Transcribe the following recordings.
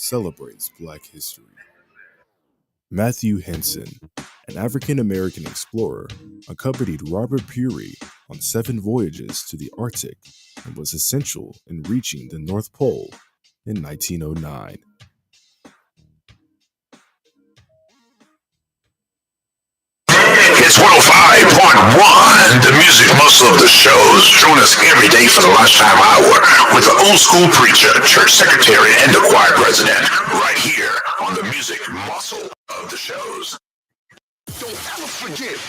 celebrates Black history. Matthew Henson, an African-American explorer, accompanied Robert Peary on 7 voyages to the Arctic and was essential in reaching the North Pole in 1909. It's 105.1, the music muscle of the shows. Join us every day for the lunchtime hour with the old school preacher, church secretary, and the choir president, right here on the music muscle of the shows. Don't ever forget.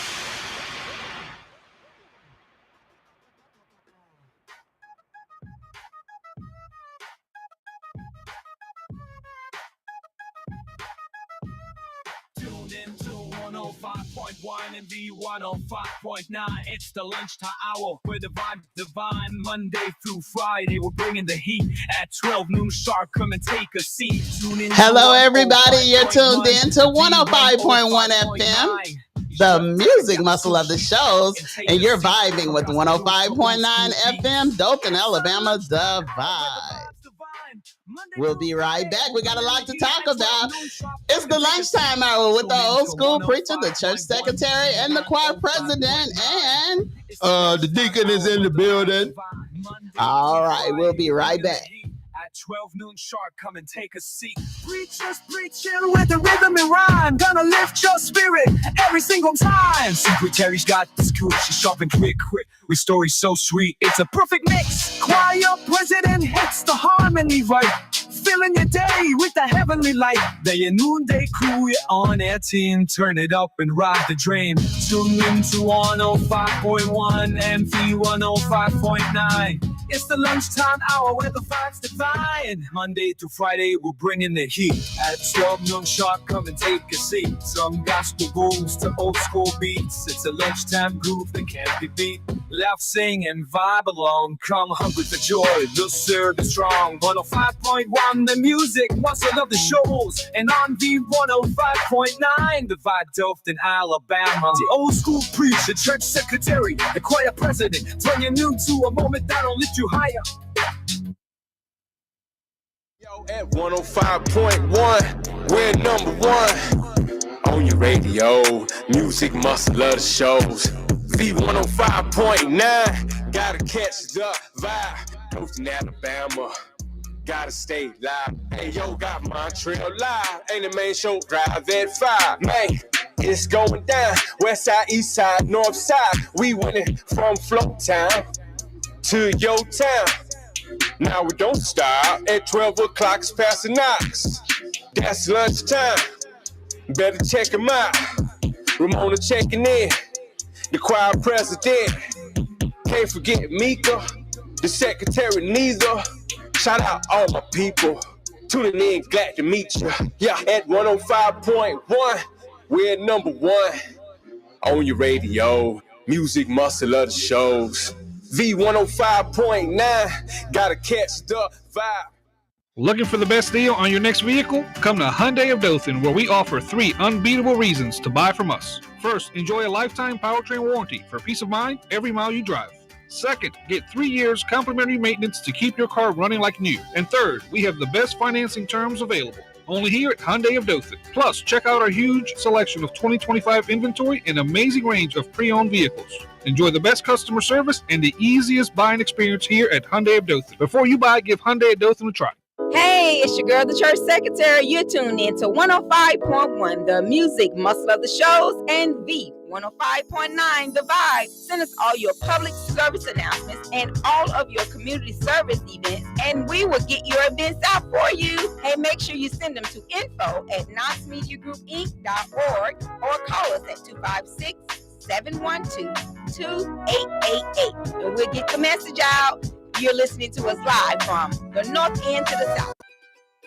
Tuned into 105.1 and V105.9. It's the lunchtime hour where the vibe divine. Monday through Friday, we're bringing the heat at 12 noon sharp. Come and take a seat. Hello, everybody. You're tuned in to 105.1 FM, the music muscle of the shows, and you're vibing with 105.9 FM, Dothan, Alabama, the vibe. We'll be right back. We got a lot to talk about. It's the lunchtime hour with the old school preacher, the church secretary, and the choir president, and the deacon is in the building. All right, we'll be right back. At 12 noon sharp, come and take a seat. Preachers preaching with the rhythm and rhyme, gonna lift your spirit every single time. Secretary's got the scoop, she's sharp and quick. With stories so sweet, it's a perfect mix. Choir president hits the harmony right, filling your day with the heavenly light. Day and noonday crew, you're on air team. Turn it up and ride the dream. Tune in to 105.1 and V105.9. It's the lunchtime hour where the vibe's divine. Monday through Friday, we're bringing the heat. At 12 noon sharp, come and take a seat. Some gospel booms to old school beats. It's a lunchtime groove that can't be beat. Laugh, sing, and vibe along. Come hungry for joy, the service strong. 105.1, the music muscle of the shows. And on V105.9, the vibe Dothan, Alabama. The old school preacher, church secretary, the choir president. Turn your noon to a moment that'll lift you higher. Yo, at 105.1, we're number one on your radio. Music muscle of the shows. V105.9, gotta catch the vibe. Dothan, Alabama, gotta stay live. Hey, yo, got Montreal live. Ain't the main show, drive at 5. Man, it's going down. West side, east side, north side. We winning from Float Town to your town. Now we don't stop. At 12 o'clock, it's past the knocks. That's lunchtime. Better check them out. Ramona checking in. The choir president. Can't forget Mika. The secretary neither. Shout out all my people. Tuning in, glad to meet you. Yeah, at 105.1, we're number one on your radio. Music muscle of the shows. V105.9, gotta catch the vibe. Looking for the best deal on your next vehicle? Come to Hyundai of Dothan, where we offer 3 unbeatable reasons to buy from us. First, enjoy a lifetime powertrain warranty for peace of mind every mile you drive. Second, get 3 years complimentary maintenance to keep your car running like new. And third, we have the best financing terms available. Only here at Hyundai of Dothan. Plus, check out our huge selection of 2025 inventory and amazing range of pre-owned vehicles. Enjoy the best customer service and the easiest buying experience here at Hyundai of Dothan. Before you buy, give Hyundai of Dothan a try. Hey, it's your girl, the church secretary. You're tuned in to 105.1, the music muscle of the shows, and V105.9, the vibe. Send us all your public service announcements and all of your community service events, and we will get your events out for you. Hey, make sure you send them to info@nosmediagroupinc.org or call us at 256-712-2888, and we'll get the message out. You're listening to us live from the north end to the south.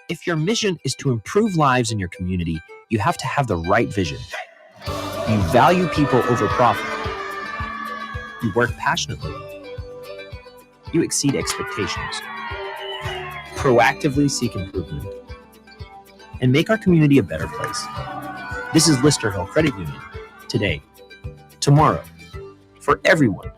If your mission is to improve lives in your community, you have to have the right vision. You value people over profit. You work passionately. You exceed expectations. Proactively seek improvement. And make our community a better place. This is Lister Hill Credit Union. Today, tomorrow, for everyone.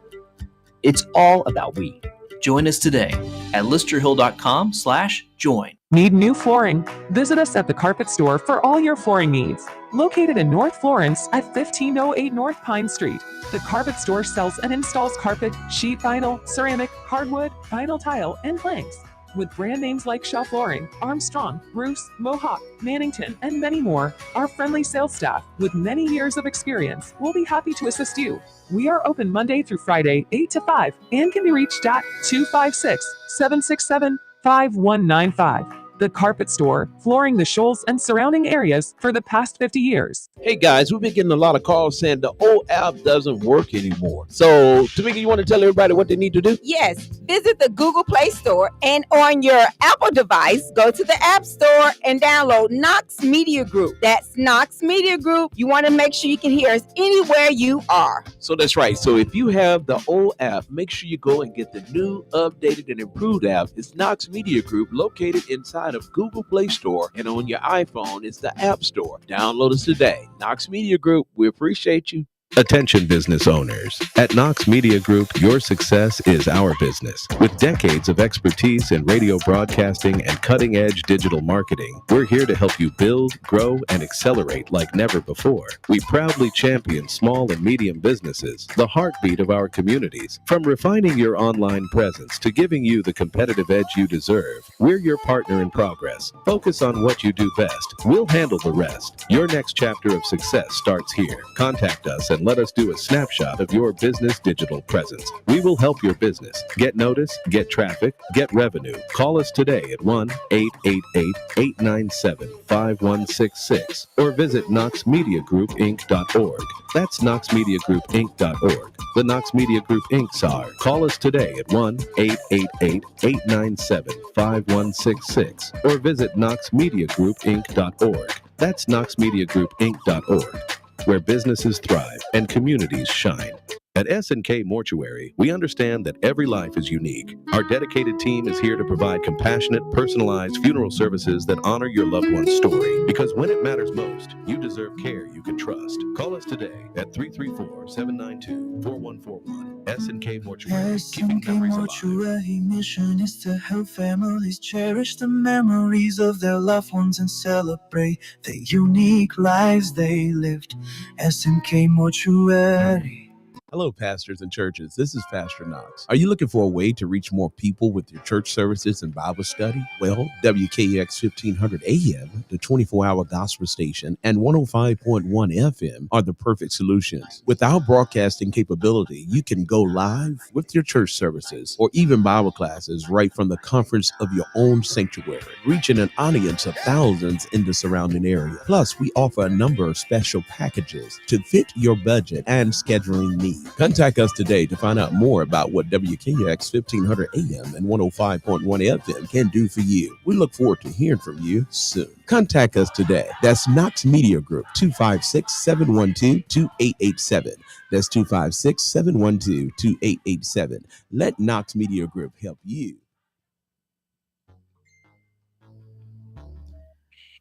It's all about we. Join us today at listerhill.com/join. Need new flooring? Visit us at the Carpet Store for all your flooring needs. Located in North Florence at 1508 North Pine Street, the Carpet Store sells and installs carpet, sheet vinyl, ceramic, hardwood, vinyl tile, and planks. With brand names like Shaw Flooring, Armstrong, Bruce, Mohawk, Mannington, and many more, our friendly sales staff with many years of experience will be happy to assist you. We are open Monday through Friday, 8 to 5, and can be reached at 256-767-5195. The Carpet Store, flooring the Shoals and surrounding areas for the past 50 years. Hey guys, we've been getting a lot of calls saying the old app doesn't work anymore. So, Tamika, you want to tell everybody what they need to do? Yes, visit the Google Play Store and on your Apple device, go to the App Store and download Knox Media Group. That's Knox Media Group. You want to make sure you can hear us anywhere you are. So that's right. So if you have the old app, make sure you go and get the new, updated, and improved app. It's Knox Media Group, located inside of Google Play Store, and on your iPhone, it's the App Store. Download us today. Knox Media Group, we appreciate you. Attention business owners. At Knox Media Group, your success is our business. With decades of expertise in radio broadcasting and cutting-edge digital marketing, we're here to help you build, grow, and accelerate like never before. We proudly champion small and medium businesses, the heartbeat of our communities. From refining your online presence to giving you the competitive edge you deserve, we're your partner in progress. Focus on what you do best. We'll handle the rest. Your next chapter of success starts here. Contact us and let us do a snapshot of your business digital presence. We will help your business get notice, get traffic, get revenue. Call us today at 1-888-897-5166 or visit knoxmediagroupinc.org. That's knoxmediagroupinc.org. The Knox Media Group Inc. SAR. Call us today at 1-888-897-5166 or visit knoxmediagroupinc.org. That's knoxmediagroupinc.org, where businesses thrive and communities shine. At S&K Mortuary, we understand that every life is unique. Our dedicated team is here to provide compassionate, personalized funeral services that honor your loved one's story. Because when it matters most, you deserve care you can trust. Call us today at 334-792-4141. S&K Mortuary, keeping memories alive. Mortuary mission is to help families cherish the memories of their loved ones and celebrate the unique lives they lived. S&K Mortuary. Hello, pastors and churches. This is Pastor Knox. Are you looking for a way to reach more people with your church services and Bible study? Well, WKX 1500 AM, the 24-hour gospel station, and 105.1 FM are the perfect solutions. With our broadcasting capability, you can go live with your church services or even Bible classes right from the comforts of your own sanctuary, reaching an audience of thousands in the surrounding area. Plus, we offer a number of special packages to fit your budget and scheduling needs. Contact us today to find out more about what WKX 1500 AM and 105.1 FM can do for you. We look forward to hearing from you soon. Contact us today. That's Knox Media Group, 256-712-2887. That's 256-712-2887. Let Knox Media Group help you.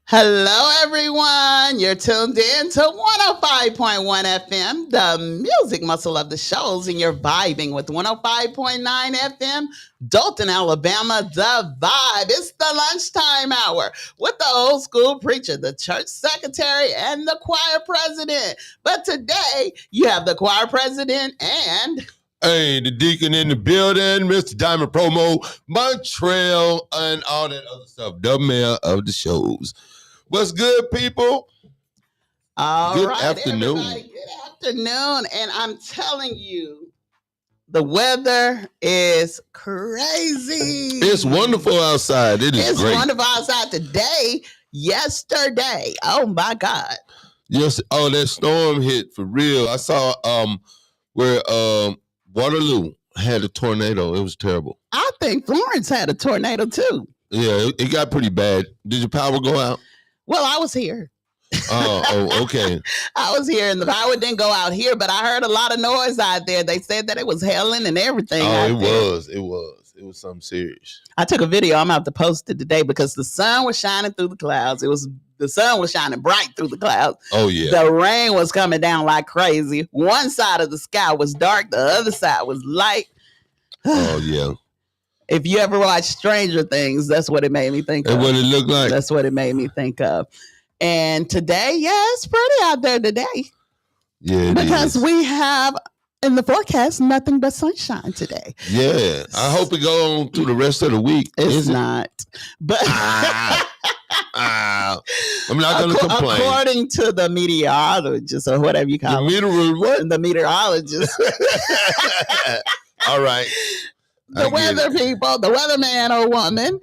Hello, everyone. You're tuned in to 105.1 FM, the music muscle of the shows, and you're vibing with 105.9 FM, Dalton, Alabama, the vibe. It's the lunchtime hour with the old school preacher, the church secretary, and the choir president. But today, you have the choir president and... Hey, the deacon in the building, Mr. Diamond Promo, Montreal, and all that other stuff. The mayor of the shows. What's good, people? Good afternoon. Good afternoon. And I'm telling you, the weather is crazy. It's wonderful outside. It's great. Wonderful outside today, yesterday. Oh, my God. Yes. Oh, that storm hit for real. I saw where Waterloo had a tornado. It was terrible. I think Florence had a tornado, too. Yeah, it got pretty bad. Did your power go out? Well, I was here. Oh, okay. I was here, and the power didn't go out here, but I heard a lot of noise out there. They said that it was hailing and everything. Oh, it was something serious. I took a video. I'm about to post it today because the sun was shining through the clouds. The sun was shining bright through the clouds. Oh, yeah. The rain was coming down like crazy. One side of the sky was dark. The other side was light. Oh, yeah. If you ever watch Stranger Things, that's what it made me think And of. what it looked like. That's what it made me think of. And today, it's pretty out there today. Yeah, because we have in the forecast nothing but sunshine today. Yeah, I hope it go on through the rest of the week. It's not, but I'm not going to complain. According to the meteorologist or whatever you call the meteorologist. All right. The weather people, the weatherman or woman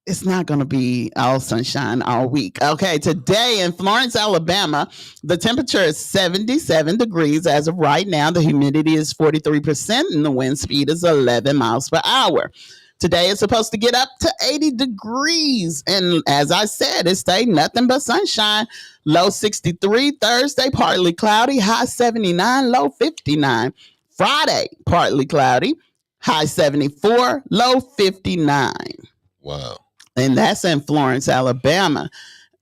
it's not going to be all sunshine all week. Okay, today in Florence, Alabama, the temperature is 77 degrees as of right now. The humidity is 43% and the wind speed is 11 miles per hour. Today it's supposed to get up to 80 degrees. And as I said, it stayed nothing but sunshine. Low 63. Thursday, partly cloudy. High 79, low 59. Friday, partly cloudy. High 74, low 59. Wow. And that's in Florence, Alabama.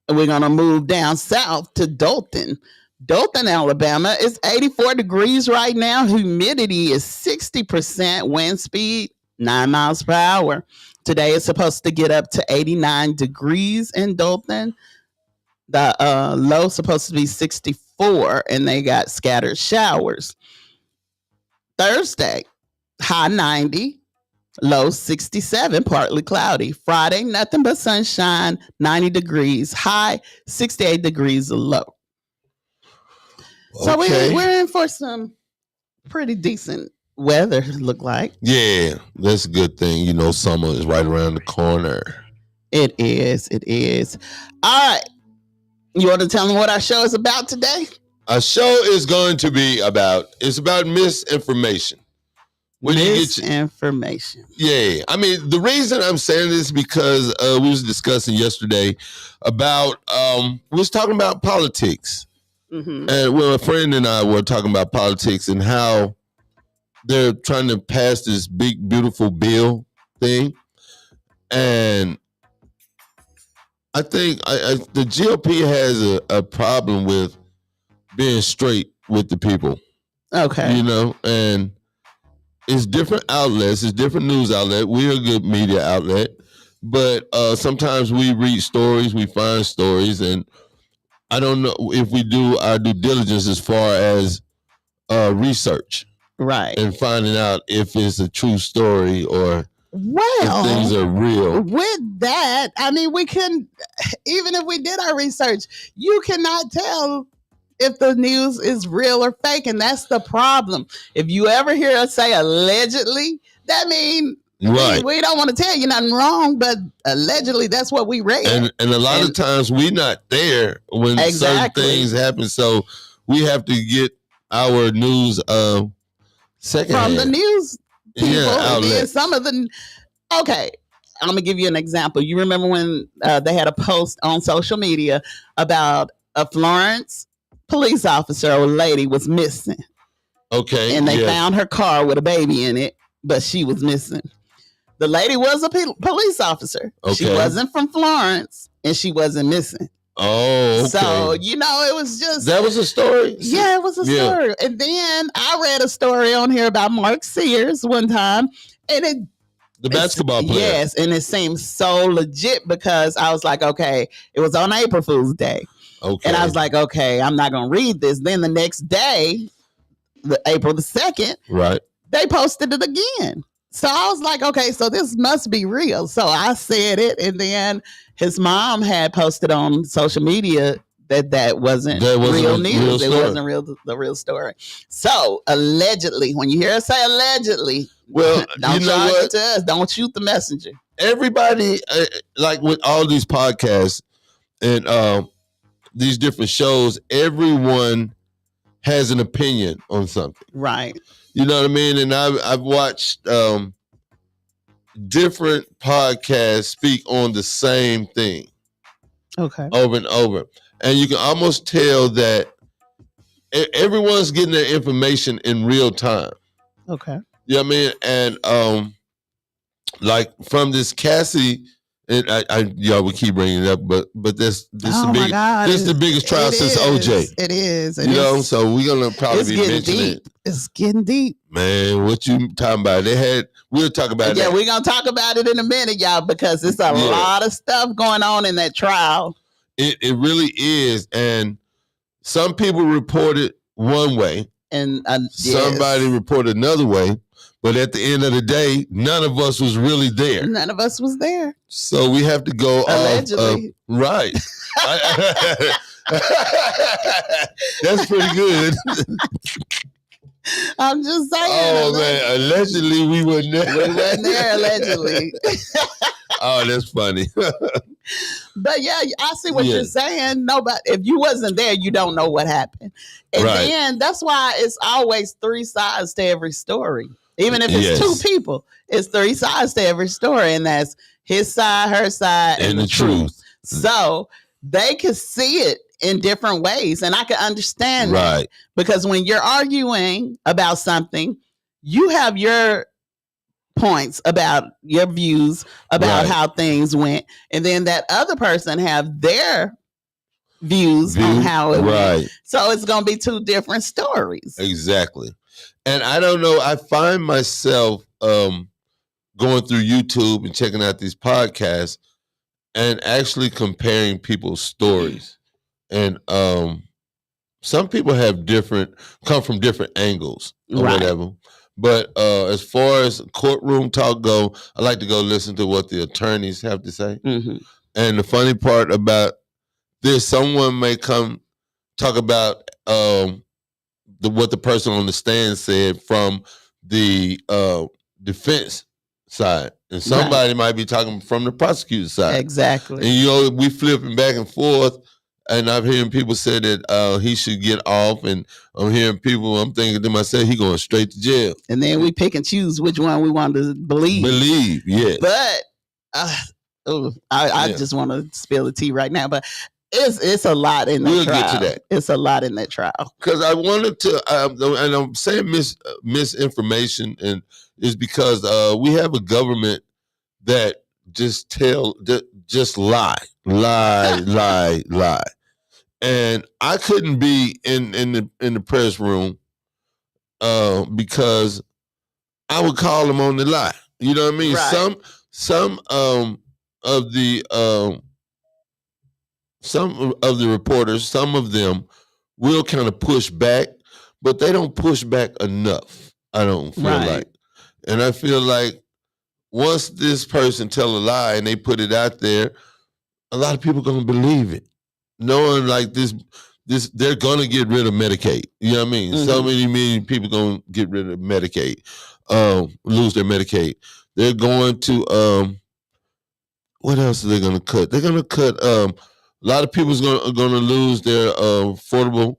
We're going to move down south to Dothan. Dothan, Alabama is 84 degrees right now. Humidity is 60%. Wind speed, 9 miles per hour. Today it's supposed to get up to 89 degrees in Dothan. The low is supposed to be 64, and they got scattered showers. Thursday, high 90. Low 67, partly cloudy. Friday, nothing but sunshine, 90 degrees. High 68 degrees low. Okay. So we're in for some pretty decent weather, look like. Yeah, that's a good thing. You know, summer is right around the corner. It is. All right. You want to tell them what our show is about today? Our show is going to be about misinformation. Misinformation. Yeah. I mean, the reason I'm saying this is because we was discussing yesterday about, we was talking about politics. Mm-hmm. And a friend and I were talking about politics and how they're trying to pass this big, beautiful bill thing. And I think the GOP has a problem with being straight with the people. Okay. You know, and it's different outlets, it's different news outlet. We're a good media outlet, but sometimes we read stories, we find stories, and I don't know if we do our due diligence as far as research. Right. And finding out if it's a true story or if things are real. With that, I mean, we couldn't, even if we did our research, you cannot tell if the news is real or fake, and that's the problem. If you ever hear us say allegedly, that means we don't want to tell you nothing wrong, but allegedly that's what we read. And a lot of times we're not there when certain things happen, so we have to get our news secondhand. From the news people. Yeah, some of the... Okay, I'm going to give you an example. You remember when they had a post on social media about a Florence police officer or lady was missing. Okay. And they found her car with a baby in it, but she was missing. The lady was a police officer. Okay. She wasn't from Florence and she wasn't missing. Oh, okay. So, you know, it was just... That was a story? Yeah, it was a story. And then I read a story on here about Mark Sears one time, and the basketball player. Yes, and it seemed so legit because I was like, okay, it was on April Fool's Day. Okay. And I was like, okay, I'm not going to read this. Then the next day, April the 2nd, right, they posted it again. So I was like, okay, so this must be real. So I said it, and then his mom had posted on social media that wasn't real news. It wasn't the real story. So allegedly, when you hear us say allegedly, well, don't charge it to us. Don't shoot the messenger. Everybody, like with all these podcasts and these different shows, everyone has an opinion on something. Right. You know what I mean? And I've watched different podcasts speak on the same thing. Okay. Over and over. And you can almost tell that everyone's getting their information in real time. Okay. You know what I mean? And like from this Cassie And y'all we keep bringing it up, but this Oh my God, this is the biggest trial since OJ. It is. You know, so we're gonna probably be mentioning it. It's getting deep. Man, what you talking about? We'll talk about Yeah, that. we're gonna talk about it in a minute, y'all, because it's a lot of stuff going on in that trial. It really is, and some people reported one way, and somebody reported another way. But at the end of the day, none of us was really there. None of us was there. So we have to go allegedly. Right. That's pretty good. I'm just saying. Oh man, allegedly we weren't there. We weren't there, allegedly. Oh, that's funny. But yeah, I see what you're saying. Nobody, if you wasn't there, you don't know what happened. And then that's why it's always three sides to every story. Even if it's two people, it's three sides to every story, and that's his side, her side, and the truth. So they can see it in different ways, and I can understand that, because when you're arguing about something, you have your points about your views about how things went, and then that other person have their views on how it went. So it's going to be two different stories. Exactly. And I don't know, I find myself going through YouTube and checking out these podcasts and actually comparing people's stories. And some people have come from different angles or whatever. But as far as courtroom talk go, I like to go listen to what the attorneys have to say. Mm-hmm. And the funny part about this, someone may come talk about what the person on the stand said from the defense side, and somebody might be talking from the prosecutor side. Exactly. And we flipping back and forth, and I'm hearing people say that he should get off, and I'm thinking to myself, he going straight to jail. And then we pick and choose which one we want to believe. Yes. But I just want to spill the tea right now, but it's a lot in that trial. We'll get to that. It's a lot in that trial. Because I wanted to, and I'm saying misinformation, and is because we have a government that just lie. And I couldn't be in the press room because I would call them on the lie. You know what I mean? Right. Some of the reporters, some of them will kind of push back, but they don't push back enough. I don't feel like. And I feel like once this person tell a lie and they put it out there, a lot of people gonna believe it. Knowing like this they're gonna get rid of Medicaid. You know what I mean? Mm-hmm. So many people gonna get rid of Medicaid, lose their Medicaid. They're going to what else are they gonna cut? They're gonna cut a lot of people's gonna lose their affordable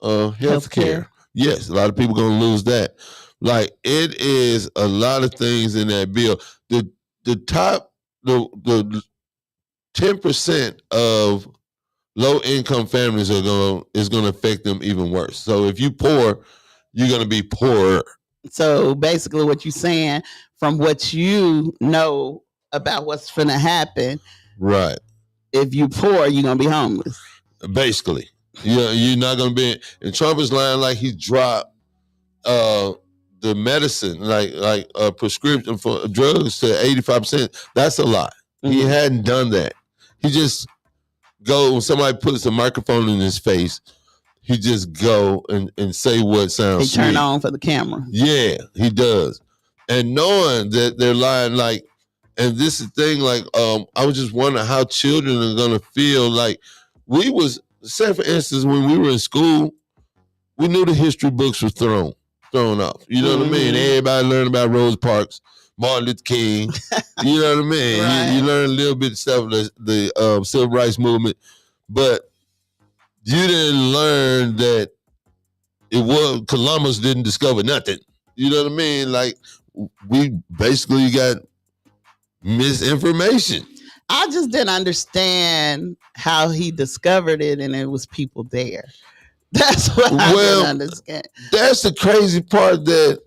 health care. Yes, a lot of people gonna lose that. Like, it is a lot of things in that bill. The top 10% of low income families is gonna affect them even worse. So if you poor, you're gonna be poorer. So basically, what you're saying, from what you know about what's gonna happen, right? If you poor, you're gonna be homeless. Basically, you're not gonna be. And Trump is lying like he dropped the medicine, like prescription for drugs to 85%. That's a lie. Mm-hmm. He hadn't done that. He just when somebody puts a microphone in his face, he just go and say what sounds sweet. He turn on for the camera. Yeah, he does. And knowing that they're lying, like, and this is the thing, like, I was just wondering how children are gonna feel. Like, say for instance, when we were in school, we knew the history books were thrown off. You know what I mean? Everybody learned about Rosa Parks, Martin Luther King. You know what I mean? Right. You learn a little bit of stuff, the civil rights movement, but you didn't learn that Columbus didn't discover nothing. You know what I mean? Like, we basically got misinformation. I just didn't understand how he discovered it, and it was people there. That's what I didn't understand. That's the crazy part, that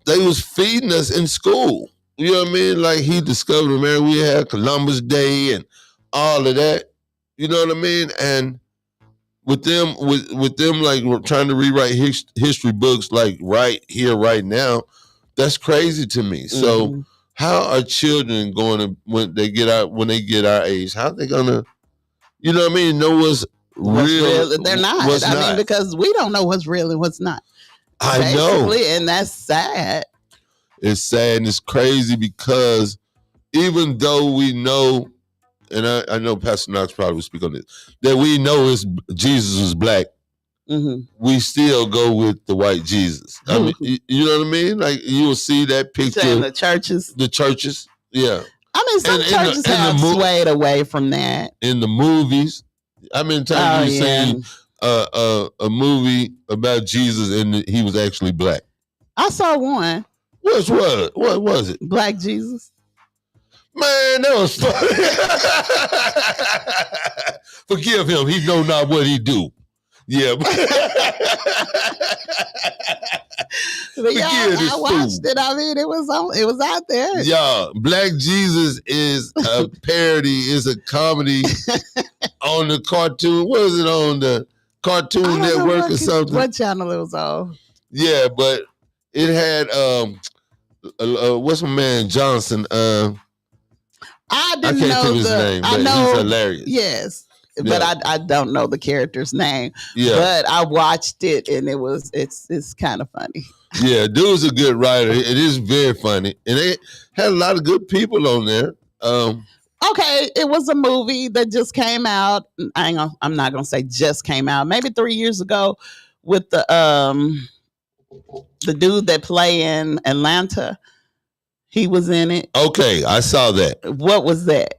they was feeding us in school. You know what I mean? Like he discovered America. We had Columbus Day and all of that. You know what I mean? And with them like trying to rewrite history books like right here, right now, that's crazy to me. So how are children going to when they get our age? How are they gonna, you know what I mean? Know what's real? They're not. I mean, because we don't know what's real and what's not. I know, and that's sad. It's sad and it's crazy because even though we know, and I know Pastor Knox probably will speak on this, that we know Jesus is black, we still go with the white Jesus. I mean, you know what I mean? Like you will see that picture. The churches. Yeah. I mean, some churches have swayed away from that. In the movies, I mean, times you seen a movie about Jesus and he was actually black. I saw one. What was it? Black Jesus. Man, that was funny. Forgive him. He know not what he do. Yeah. But yeah, I watched it. I mean, it was out there. Yeah, Black Jesus is a parody, is a comedy on the cartoon. What is it on the Cartoon Network or something? What channel it was on? Yeah, but it had what's my man Johnson? I didn't can't know think of his name, but he's hilarious. Yes. But I don't know the character's name. Yeah. But I watched it and it's kind of funny. Yeah, dude's a good writer. It is very funny. And they had a lot of good people on there. Okay, it was a movie that just came out. I'm not gonna say just came out, maybe 3 years ago, with the dude that play in Atlanta. He was in it. Okay, I saw that. What was that?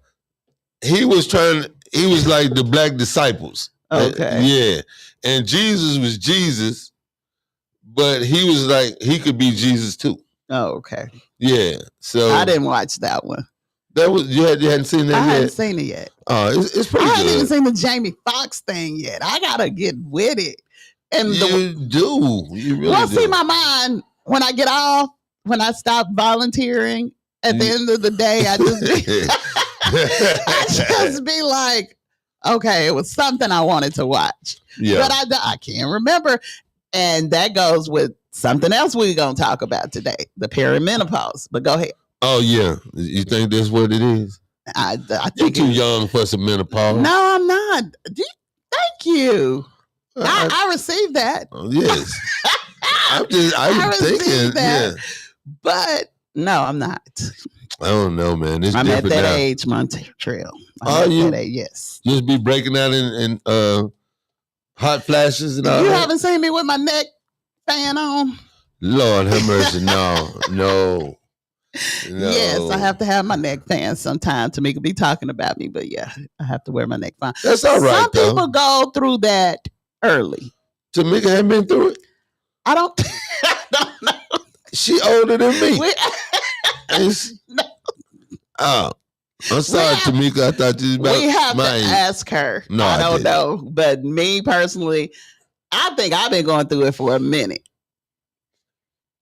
He was like the black disciples. Okay. Yeah. And Jesus was Jesus, but he was like, he could be Jesus too. Oh, okay. Yeah. So I didn't watch that one. That was you hadn't seen that yet? I hadn't seen it yet. Oh, it's pretty good. I haven't even seen the Jamie Foxx thing yet. I gotta get with it. And you do. You really do. See, my mind, when I get off, when I stop volunteering, at the end of the day, I just be like, okay, it was something I wanted to watch. Yeah. But I can't remember. And that goes with something else we're going to talk about today, the perimenopause. But go ahead. Oh, yeah. You think that's what it is? I You're too young for some menopause. No, I'm not. Thank you. I received that. Oh, yes. I'm thinking. That. Yeah. But no, I'm not. I don't know, man. It's I'm different at that now. age, Montreal. Are you? That age, yes. Just be breaking out in hot flashes and all You that? haven't seen me with my neck fan on? Lord have mercy. No. Yes, I have to have my neck fan sometime. Tamika be talking about me, but yeah, I have to wear my neck fan. That's all right, Some people go through that early. Tamika had been through it? I don't know. She older than me. Oh, I'm sorry, Tamika. I thought you was about we have mine. to ask her. No, I don't know. But me personally, I think I've been going through it for a minute.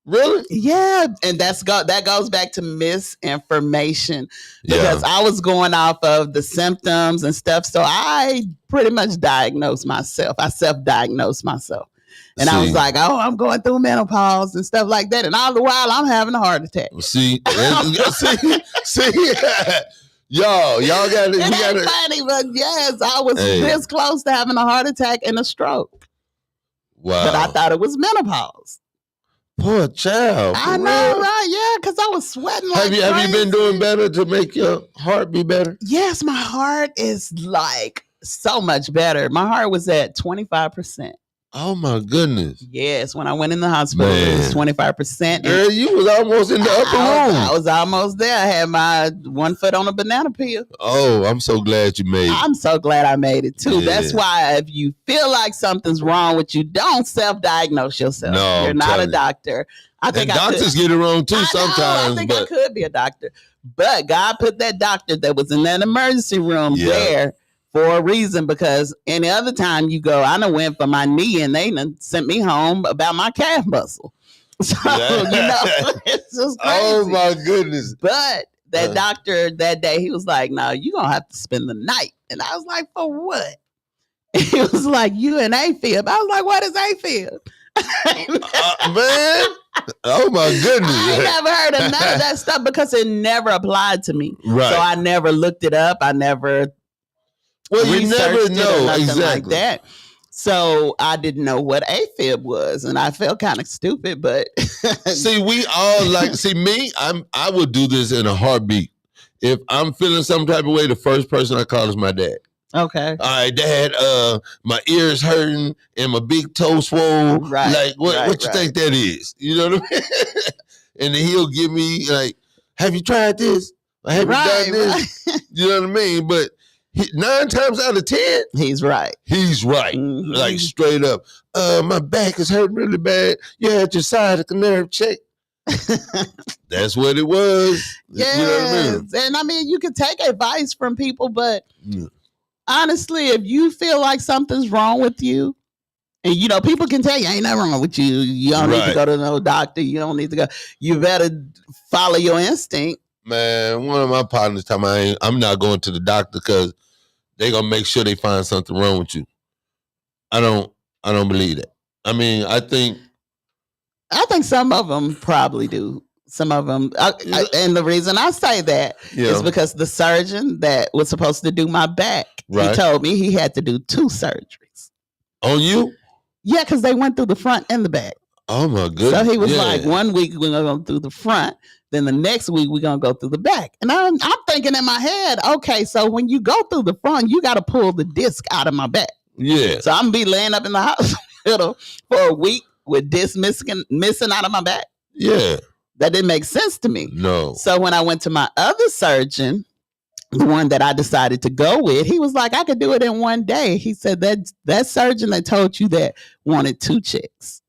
Really? Yeah. And that goes back to misinformation because I was going off of the symptoms and stuff. So I pretty much diagnosed myself. I self-diagnosed myself. And I was like, oh, I'm going through menopause and stuff like that. And all the while, I'm having a heart attack. See, y'all got it. It ain't funny, but yes, I was this close to having a heart attack and a stroke. Wow. But I thought it was menopause. Poor child. I know, right? Yeah, because I was sweating like crazy. Have you been doing better to make your heart be better? Yes, my heart is like so much better. My heart was at 25%. Oh my goodness. Yes, when I went in the hospital, it was 25%. Girl, you was almost in the upper room. I was almost there. I had my 1 foot on a banana peel. Oh, I'm so glad you made it. I'm so glad I made it too. Yeah. That's why if you feel like something's wrong with you, don't self-diagnose yourself. No, you're not a doctor. I think doctors get it wrong too sometimes. I think I could be a doctor. But God put that doctor that was in that emergency room there for a reason, because any other time you go, I done went for my knee and they done sent me home about my calf muscle. So, it's just crazy. Oh my goodness. But that doctor that day, he was like, no, you're going to have to spend the night. And I was like, for what? He was like, you in AFib. I was like, what is AFib? Man. Oh my goodness. I ain't never heard of none of that stuff because it never applied to me. Right. So I never looked it up. I never you never know exactly like that. So I didn't know what AFib was, and I felt kind of stupid. But see, we all me. I would do this in a heartbeat. If I'm feeling some type of way, the first person I call is my dad. Okay. All right, Dad. My ears hurting and my big toe swole. Right. Like, what you think that is? You know what I mean? And then he'll give me like, "Have you tried this? Or have you done this?" Right. You know what I mean? But 9 times out of 10, he's right. He's right. Mm-hmm. Like straight up. My back is hurting really bad. You had your sciatic nerve check. That's what it was. Yes. You know what I mean? And I mean, you can take advice from people, but honestly, if you feel like something's wrong with you, and people can tell you ain't nothing wrong with you. You don't need to go to no doctor. You don't need to go. You better follow your instinct. Man, one of my partners told me I'm not going to the doctor because they're gonna make sure they find something wrong with you. I don't believe that. I mean, I think some of them probably do. Some of them, and the reason I say that is because the surgeon that was supposed to do my back, he told me he had to do 2 surgeries on you. Yeah, because they went through the front and the back. Oh my goodness! So he was like, 1 week we're gonna go through the front, then the next week we're gonna go through the back. And I'm thinking in my head, okay, so when you go through the front, you got to pull the disc out of my back. Yeah. So I'm gonna be laying up in the hospital for a week with disc missing out of my back. Yeah. That didn't make sense to me. No. So when I went to my other surgeon, the one that I decided to go with, he was like, I could do it in 1 day. He said that surgeon that told you that wanted 2 checks.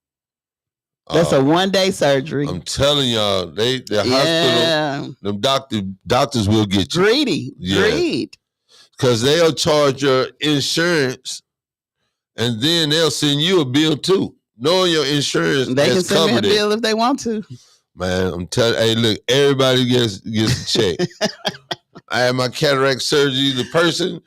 That's a 1-day surgery. I'm telling y'all, the hospital, them doctors will get you. Greed. Because they'll charge your insurance and then they'll send you a bill too. Knowing your insurance, they can send me a bill if they want to. Man, I'm telling hey, look, everybody gets a check. I had my cataract surgery. The person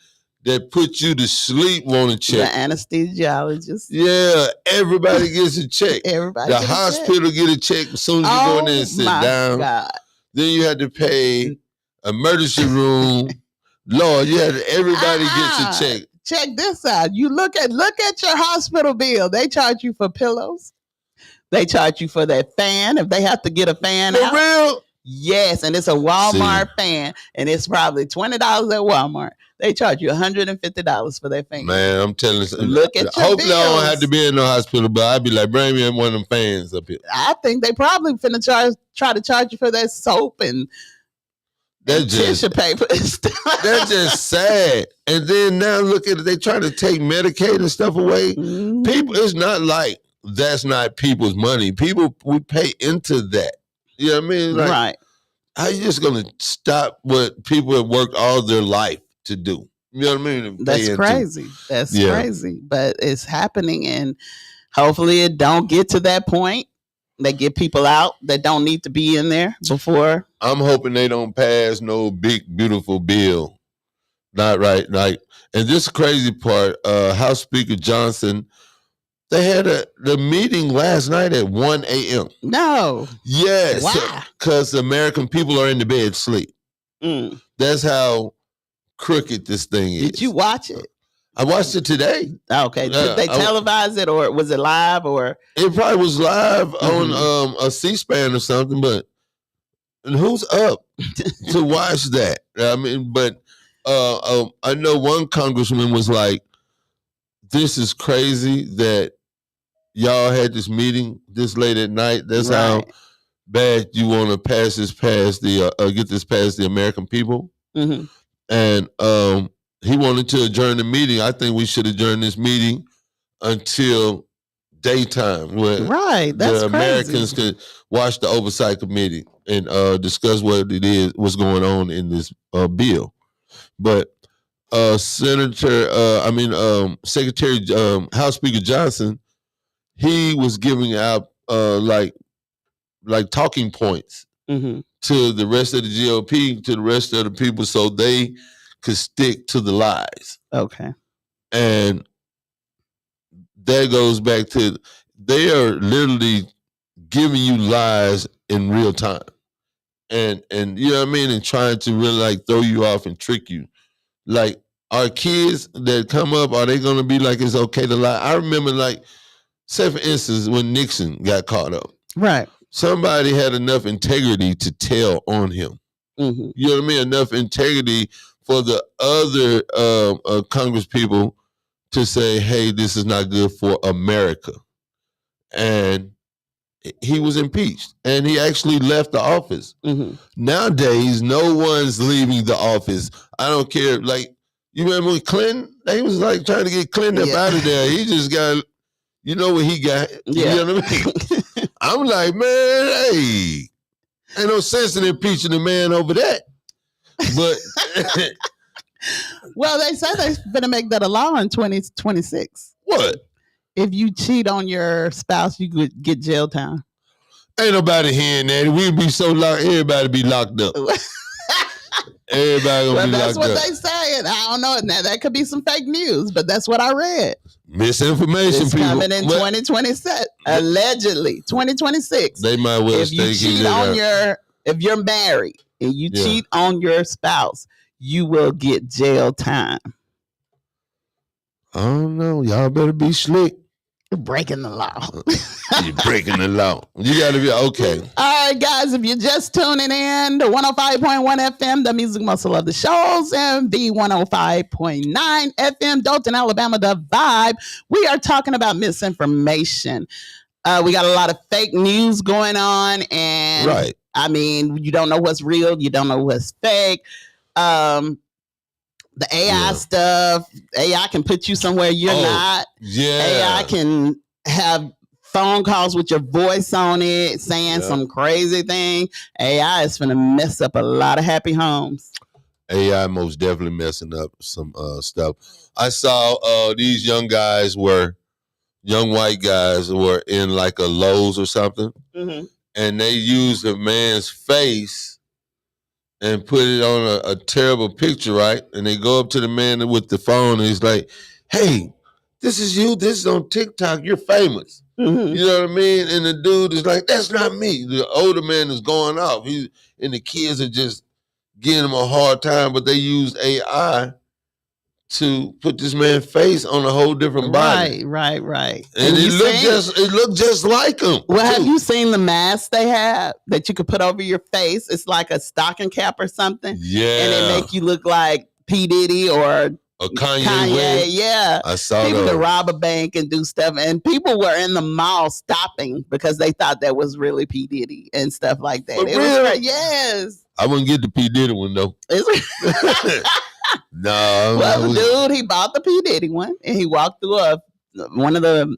that put you to sleep want a check. The anesthesiologist. Yeah, everybody gets a check. Everybody the hospital get a check as soon as you go in there and sit down. God. Then you had to pay emergency room. Lord, everybody gets a check. Check this out. You look at your hospital bill. They charge you for pillows. They charge you for that fan if they have to get a fan out. For real? Yes, and it's a Walmart fan, and it's probably $20 at Walmart. They charge you $150 for that fan. Man, I'm telling you. Look at your hopefully bills. I don't have to be in no hospital, but I'd be like, bring me one of them fans up here. I think they probably finna try to charge you for that soap and tissue paper. That's just sad. And then now look at it, they try to take Medicaid and stuff away. Mm-hmm. People, it's not like that's not people's money. People, we pay into that. You know what I mean? Like, right. How you just gonna stop what people have worked all their life to do? You know what I mean? That's crazy. That's crazy. But it's happening, and hopefully it don't get to that point. They get people out that don't need to be in there before. I'm hoping they don't pass no big, beautiful bill. Not right. Like, and this crazy part, House Speaker Johnson, they had the meeting last night at 1 a.m. No. Yes. Why? Because the American people are in the bed sleep. Mm. That's how crooked this thing is. Did you watch it? I watched it today. Okay. Did they televise it, or was it live? Or it probably was live on a C-SPAN or something, but who's up to watch that? I mean, but I know one congressman was like, this is crazy that y'all had this meeting this late at night. That's how bad you want to pass this past the get this past the American people. Mm-hmm. And he wanted to adjourn the meeting. I think we should adjourn this meeting until daytime, where that's the Americans can watch the oversight committee and discuss what it is, what's going on in this bill. But Secretary House Speaker Johnson, he was giving out like like talking points to the rest of the GOP, to the rest of the people, so they could stick to the lies. Okay. And that goes back to, they are literally giving you lies in real time. And you know what I mean? And trying to really like throw you off and trick you. Like, our kids that come up, are they gonna be like, it's okay to lie? I remember, like, say for instance, when Nixon got caught up. Right. Somebody had enough integrity to tell on him. You know what I mean? Enough integrity for the other Congress people to say, hey, this is not good for America. And he was impeached, and he actually left the office. Nowadays, no one's leaving the office. I don't care. Like, you remember when Clinton, he was like trying to get Clinton up out of there. He just got, you know what he got? You know what I mean? I'm like, man, hey, ain't no sense in impeaching the man over that. But well, they said they're going to make that a law in 2026. What? If you cheat on your spouse, you could get jail time. Ain't nobody hearing that. We'd be so locked, everybody be locked up. Everybody gonna be locked up. That's what they saying. I don't know. Now, that could be some fake news, but that's what I read. Misinformation, it's people. Coming in 2026, allegedly 2026. They might well if you cheat on if you're married and you cheat on your spouse, you will get jail time. I don't know. Y'all better be slick. You're breaking the law. You're breaking the law. You got to be okay. All right, guys, if you're just tuning in to 105.1 FM, the music muscle of the shows, and the 105.9 FM, Dothan, Alabama, the vibe, we are talking about misinformation. We got a lot of fake news going on, and I mean, you don't know what's real, you don't know what's fake. The AI stuff, AI can put you somewhere you're not. AI can have phone calls with your voice on it, saying some crazy thing. AI is going to mess up a lot of happy homes. AI most definitely messing up some stuff. I saw these young white guys were in like a Lowe's or something, and they used a man's face and put it on a terrible picture, right? And they go up to the man with the phone, and he's like, hey, this is you. This is on TikTok. You're famous. You know what I mean? And the dude is like, that's not me. The older man is going off. And the kids are just giving him a hard time, but they used AI to put this man's face on a whole different body. Right. And it looked just like him. Well, have you seen the mask they have that you could put over your face? It's like a stocking cap or something. Yeah. And it make you look like P. Diddy or Kanye. Yeah. I saw people to rob a bank and do stuff. And people were in the mall stopping because they thought that was really P. Diddy and stuff like that. Yes. I wouldn't get the P. Diddy one, though. No. Well, dude, he bought the P. Diddy one, and he walked through one of the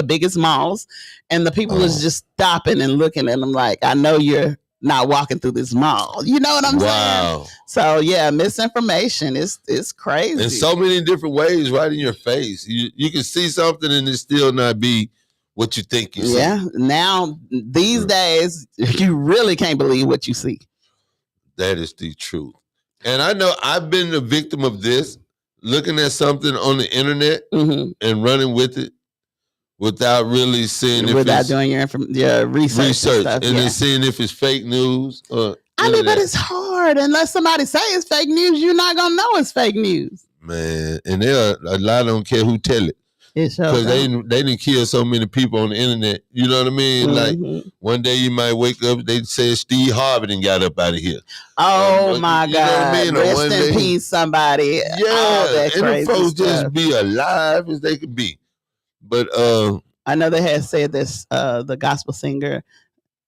biggest malls, and the people was just stopping and looking at him like, I know you're not walking through this mall. You know what I'm saying? So, yeah, misinformation is crazy. In so many different ways, right in your face. You can see something and it still not be what you think you see. Yeah, now, these days, you really can't believe what you see. That is the truth. And I know I've been the victim of this, looking at something on the internet and running with it without really seeing without doing your research and then seeing if it's fake news. But it's hard. Unless somebody say it's fake news, you're not gonna know it's fake news. Man, and a lot don't care who tell it. Because they didn't kill so many people on the internet. You know what I mean? Like one day you might wake up, they say Steve Harvey done got up out of here. Oh my God! I mean? Rest in peace, somebody. Yeah, and the folks just be alive as they could be. But I know they had said this. The gospel singer,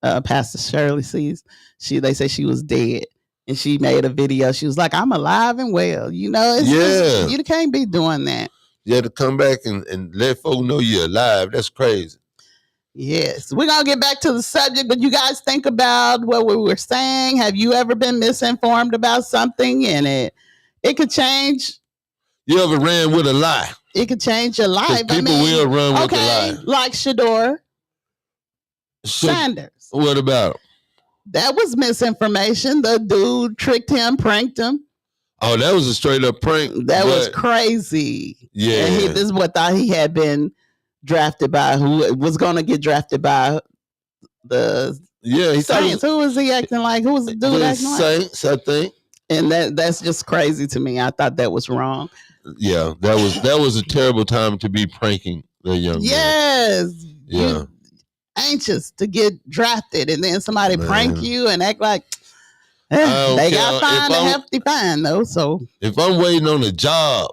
Pastor Shirley Seas, they say she was dead. And she made a video. She was like, "I'm alive and well." You know, you can't be doing that. You have to come back and let folks know you're alive. That's crazy. Yes. We're going to get back to the subject, but you guys think about what we were saying. Have you ever been misinformed about something and it could change? You ever ran with a lie? It could change your life. People will run with a lie. Like Shador Sanders. What about him? That was misinformation. The dude tricked him, pranked him. Oh, that was a straight up prank. That was crazy. Yeah. And this boy thought he had been drafted by who was going to get drafted by the Saints. Who was he acting like? Who was the dude acting like? Saints, I think. And that's just crazy to me. I thought that was wrong. Yeah, that was a terrible time to be pranking the young man. Yes. Yeah. You're anxious to get drafted, and then somebody prank you and act like they got fined a hefty fine though. So if I'm waiting on a job,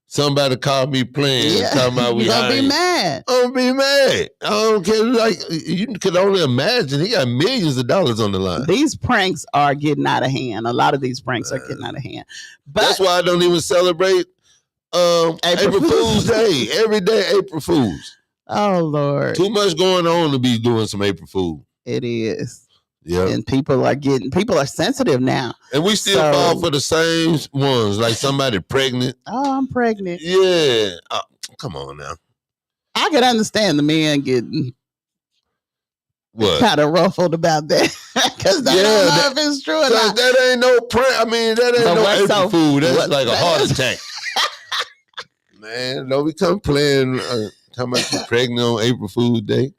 somebody call me playing, talking about we gonna be mad. I'm gonna be mad. I don't care. Like you could only imagine, he got millions of dollars on the line. These pranks are getting out of hand. A lot of these pranks are getting out of hand. But that's why I don't even celebrate April Fool's Day. Every day, April Fool's. Oh Lord. Too much going on to be doing some April Fool. It is. Yeah. And people are sensitive now. And we still fall for the same ones, like somebody pregnant. Oh, I'm pregnant. Yeah. Come on now. I could understand the men getting kind of ruffled about that. Because they don't know if it's true or not. That ain't no prank. I mean, that ain't no April Fool. That's like a heart attack. Man, don't become playing talking about you pregnant on April Fool's Day.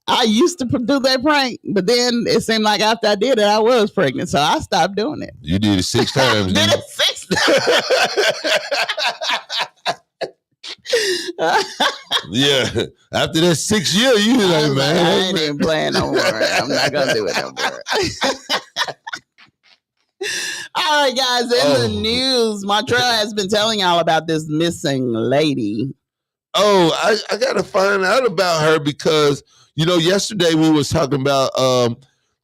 I used to do that prank, but then it seemed like after I did it, I was pregnant, so I stopped doing it. You did it 6 times. Did it 6 times. Yeah. After that 6th year, you was like, man, I ain't even playing no more. I'm not gonna do it no more. All right, guys. In the news, Montreal has been telling y'all about this missing lady. Oh, I gotta find out about her because yesterday we was talking about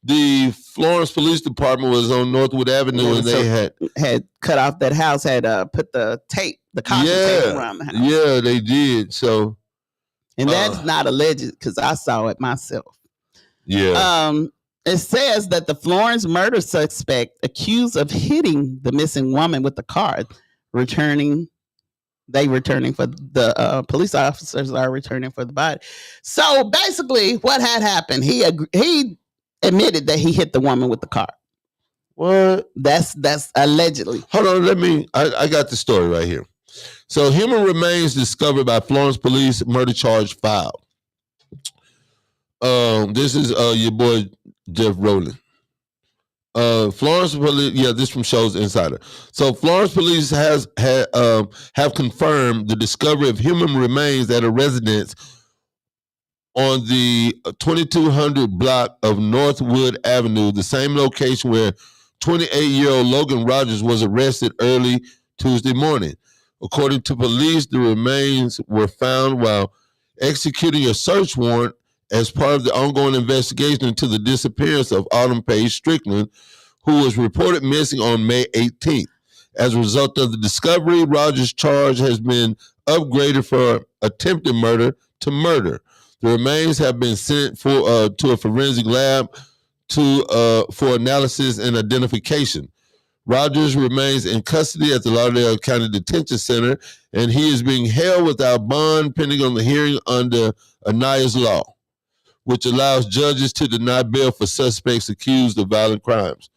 the Florence Police Department was on Northwood Avenue and they had cut off that house, had put the caution tape around the house. Yeah, they did. So, and that's not alleged because I saw it myself. Yeah. It says that the Florence murder suspect accused of hitting the missing woman with the car, returning for the police officers are returning for the body. So basically, what had happened? He admitted that he hit the woman with the car. What? That's allegedly. Hold on, I got the story right here. So human remains discovered by Florence police, murder charge filed. This is your boy Jeff Rowland. Florence police, this from Shows Insider. So Florence police have confirmed the discovery of human remains at a residence on the 2200 block of Northwood Avenue, the same location where 28-year-old Logan Rogers was arrested early Tuesday morning. According to police, the remains were found while executing a search warrant as part of the ongoing investigation into the disappearance of Autumn Page Strickland, who was reported missing on May 18th. As a result of the discovery, Rogers' charge has been upgraded for attempted murder to murder. The remains have been sent to a forensic lab for analysis and identification. Rogers remains in custody at the Lauderdale County Detention Center, and he is being held without bond pending on the hearing under Anaya's law, which allows judges to deny bail for suspects accused of violent crimes.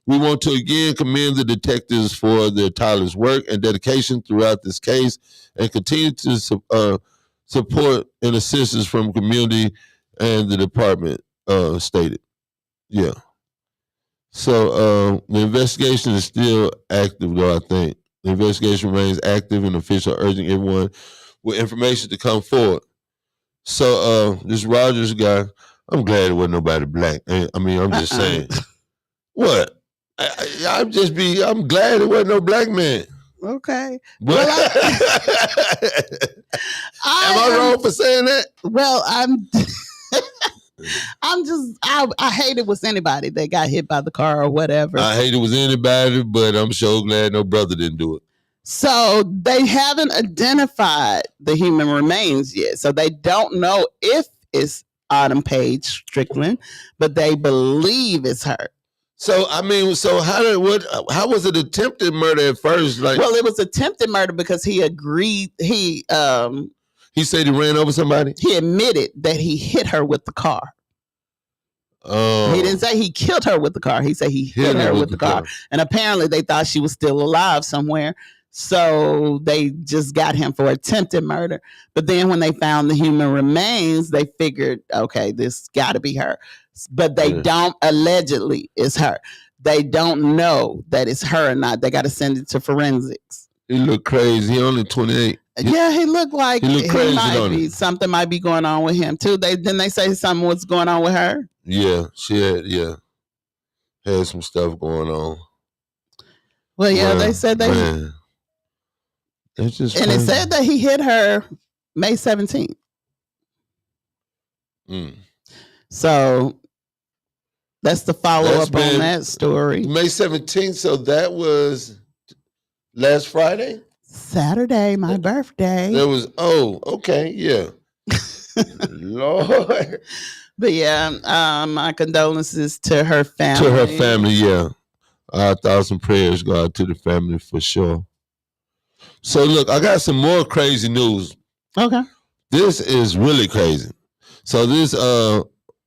We want to again commend the detectives for their tireless work and dedication throughout this case and continue to support and assistance from community and the department stated. Yeah. So the investigation is still active, though, I think. The investigation remains active and official, urging everyone with information to come forward. So this Rogers guy, I'm glad it wasn't nobody black. I mean, I'm just saying. What? I'm glad it wasn't no black man. Okay. Well, am I wrong for saying that? Well, I hate it with anybody that got hit by the car or whatever. I hate it with anybody, but I'm so glad no brother didn't do it. So they haven't identified the human remains yet. So they don't know if it's Autumn Page Strickland, but they believe it's her. So I mean, how was it attempted murder at first? Well, it was attempted murder because he agreed. He said he ran over somebody. He admitted that he hit her with the car. He didn't say he killed her with the car. He said he hit her with the car. And apparently they thought she was still alive somewhere. So they just got him for attempted murder. But then when they found the human remains, they figured, okay, this got to be her. But they don't, allegedly, it's her. They don't know that it's her or not. They got to send it to forensics. He looked crazy. He only 28. Yeah, he looked like he looked crazy, something might be going on with him too. Didn't they say something was going on with her? Yeah, she had some stuff going on. Well, yeah, they said they. Man. That's just and crazy. It said that he hit her May 17th. So that's the follow-up on that story. May 17th, so that was last Friday? Saturday, my birthday. That was, okay, yeah. Lord. But yeah, my condolences to her family. To her family, yeah. Our thoughts and prayers go out to the family for sure. So look, I got some more crazy news. Okay. This is really crazy. So this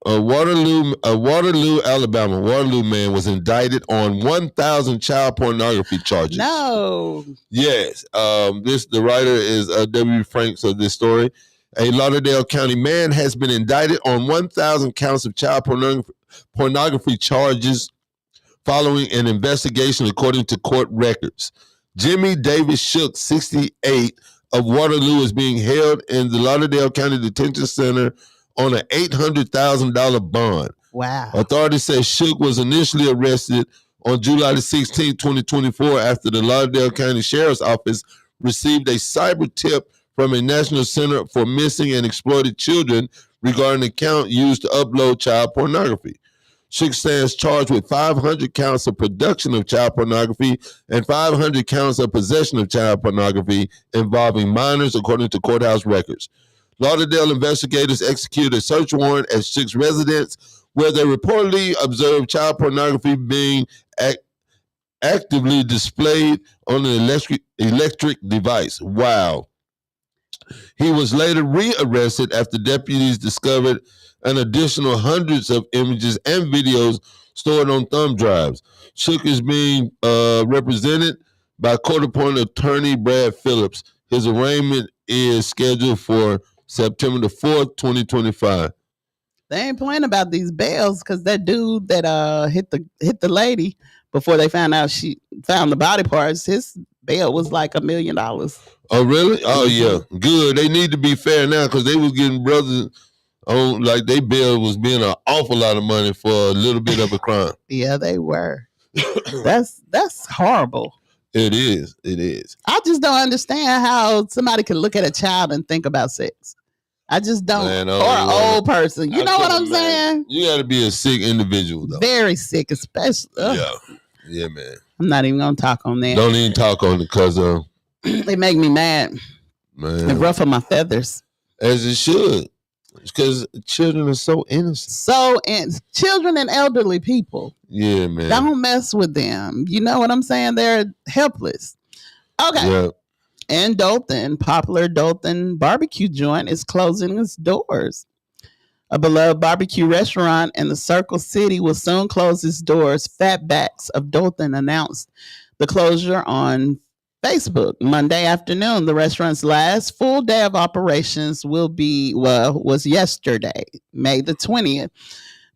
Waterloo, Alabama, Waterloo man was indicted on 1,000 child pornography charges. No. Yes. The writer is W. Franks of this story. A Lauderdale County man has been indicted on 1,000 counts of child pornography charges following an investigation, according to court records. Jimmy Davis Shook, 68, of Waterloo, is being held in the Lauderdale County Detention Center on an $800,000 bond. Wow. Authorities say Shook was initially arrested on July 16, 2024, after the Lauderdale County Sheriff's Office received a cyber tip from a National Center for Missing and Exploited Children regarding an account used to upload child pornography. Shook stands charged with 500 counts of production of child pornography and 500 counts of possession of child pornography involving minors, according to courthouse records. Lauderdale investigators executed a search warrant at Shook's residence, where they reportedly observed child pornography being actively displayed on an electric device. Wow. He was later rearrested after deputies discovered an additional hundreds of images and videos stored on thumb drives. Shook is being represented by court-appointed attorney Brad Phillips. His arraignment is scheduled for September the 4th, 2025. They ain't playing about these bails because that dude that hit the lady before they found out she found the body parts, his bail was like $1 million. Oh, really? Oh, yeah. Good. They need to be fair now because they was getting brothers on, like they bail was being an awful lot of money for a little bit of a crime. Yeah, they were. That's horrible. It is. It is. I just don't understand how somebody can look at a child and think about sex. I just don't. Man, or an old person. You know what I'm saying? You got to be a sick individual, though. Very sick, especially. Yeah, man. I'm not even going to talk on that. Don't even talk on it because they make me mad. Man. They ruffle my feathers. As it should. Because children are so innocent. Children and elderly people. Yeah, man. Don't mess with them. You know what I'm saying? They're helpless. Okay. Yeah. In Dothan, popular Dothan barbecue joint is closing its doors. A beloved barbecue restaurant in the Circle City will soon close its doors. Fatbacks of Dothan announced the closure on Facebook Monday afternoon. The restaurant's last full day of operations was yesterday, May the 20th.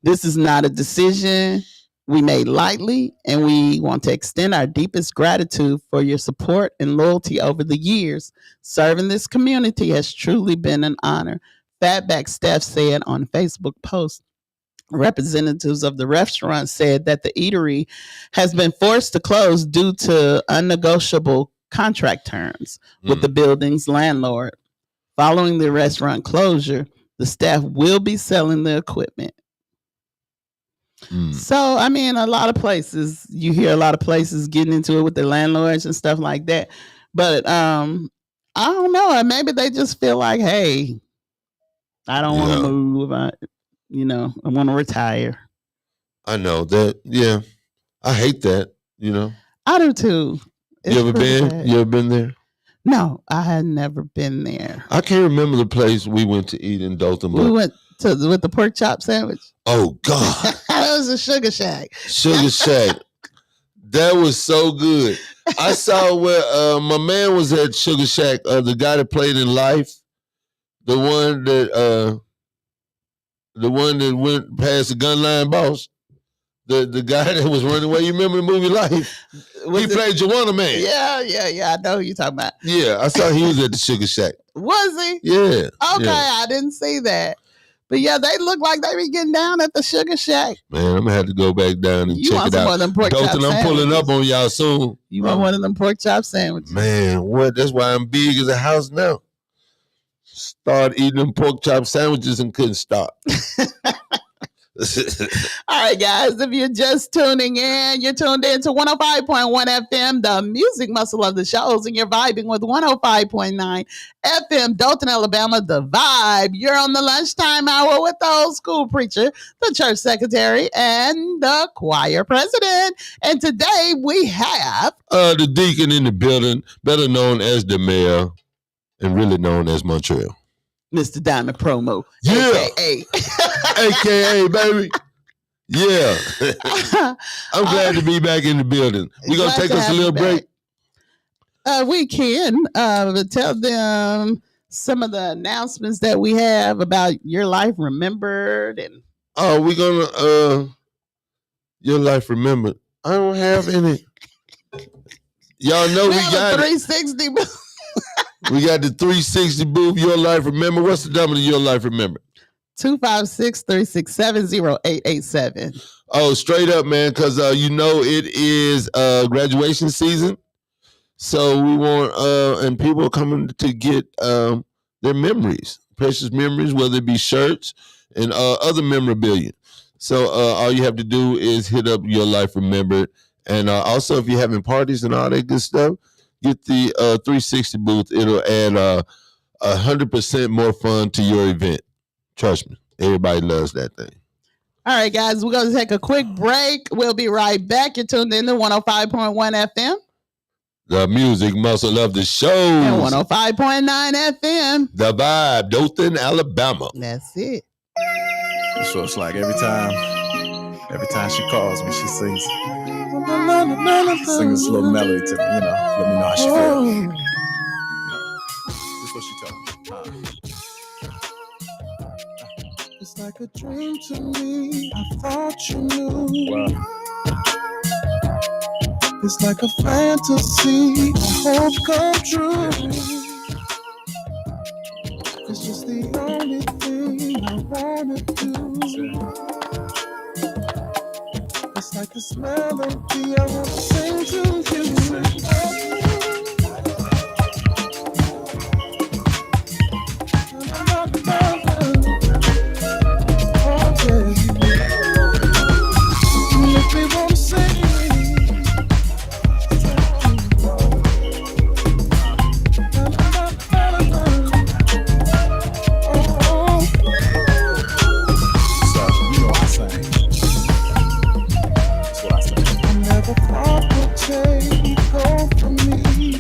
This is not a decision we made lightly, and we want to extend our deepest gratitude for your support and loyalty over the years. Serving this community has truly been an honor, Fatback staff said on a Facebook post. Representatives of the restaurant said that the eatery has been forced to close due to unnegotiable contract terms with the building's landlord. Following the restaurant closure, the staff will be selling the equipment. So, I mean, you hear a lot of places getting into it with their landlords and stuff like that. But I don't know. Maybe they just feel like, hey, I don't want to move. I want to retire. I know that. Yeah. I hate that, I do too. You ever been? You ever been there? No, I had never been there. I can't remember the place we went to eat in Dothan. We went with the pork chop sandwich? Oh God, That was a Sugar Shack. Sugar Shack. That was so good. I saw where my man was at Sugar Shack. The guy that played in Life, the one that went past the gun line boss. The guy that was running away. You remember the movie Life? He played Joanna Man. Yeah. I know who you're talking about. Yeah, I saw he was at the Sugar Shack. Was he? Yeah. Okay, yeah. I didn't see that. But yeah, they look like they be getting down at the Sugar Shack. Man, I'm gonna have to go back down and check it out. One of them pork chop Dalton, I'm pulling up on y'all soon. You want one of them pork chop sandwiches? Man, what? That's why I'm big as a house now. Started eating them pork chop sandwiches and couldn't stop. All right, guys, if you're just tuning in, you're tuned in to 105.1 FM, the music muscle of the shows, and you're vibing with 105.9 FM, Dothan, Alabama, the vibe. You're on the lunchtime hour with the old school preacher, the church secretary, and the choir president. And today we have the deacon in the building, better known as the mayor, and really known as Montreal. Mr. Diamond Promo. Yeah. AKA. AKA, baby. Yeah. I'm glad to be back in the building. We're going to take us a little break. We can tell them some of the announcements that we have about Your Life Remembered. And we're going to, Your Life Remembered. I don't have any. Y'all know we got 360 booth. We got the 360 booth, Your Life Remembered. What's the number to Your Life Remembered? 256-367-0887. Oh, straight up, man, because you know it is graduation season. So we want, and people are coming to get their memories, precious memories, whether it be shirts and other memorabilia. So all you have to do is hit up Your Life Remembered. And also, if you're having parties and all that good stuff, get the 360 booth. It'll add 100% more fun to your event. Trust me, everybody loves that thing. All right, guys, we're going to take a quick break. We'll be right back. You're tuned in to 105.1 FM. The music muscle of the show. And 105.9 FM. The vibe, Dothan, Alabama. That's it. So it's like every time she calls me, she sings this little melody to me, let me know how she feels. This is what she told me. It's like a dream to me. I thought you knew. Wow. It's like a fantasy. I hope come true. It's just the only thing I wanna do. It's like this melody I wanna sing to you. Take hold from me.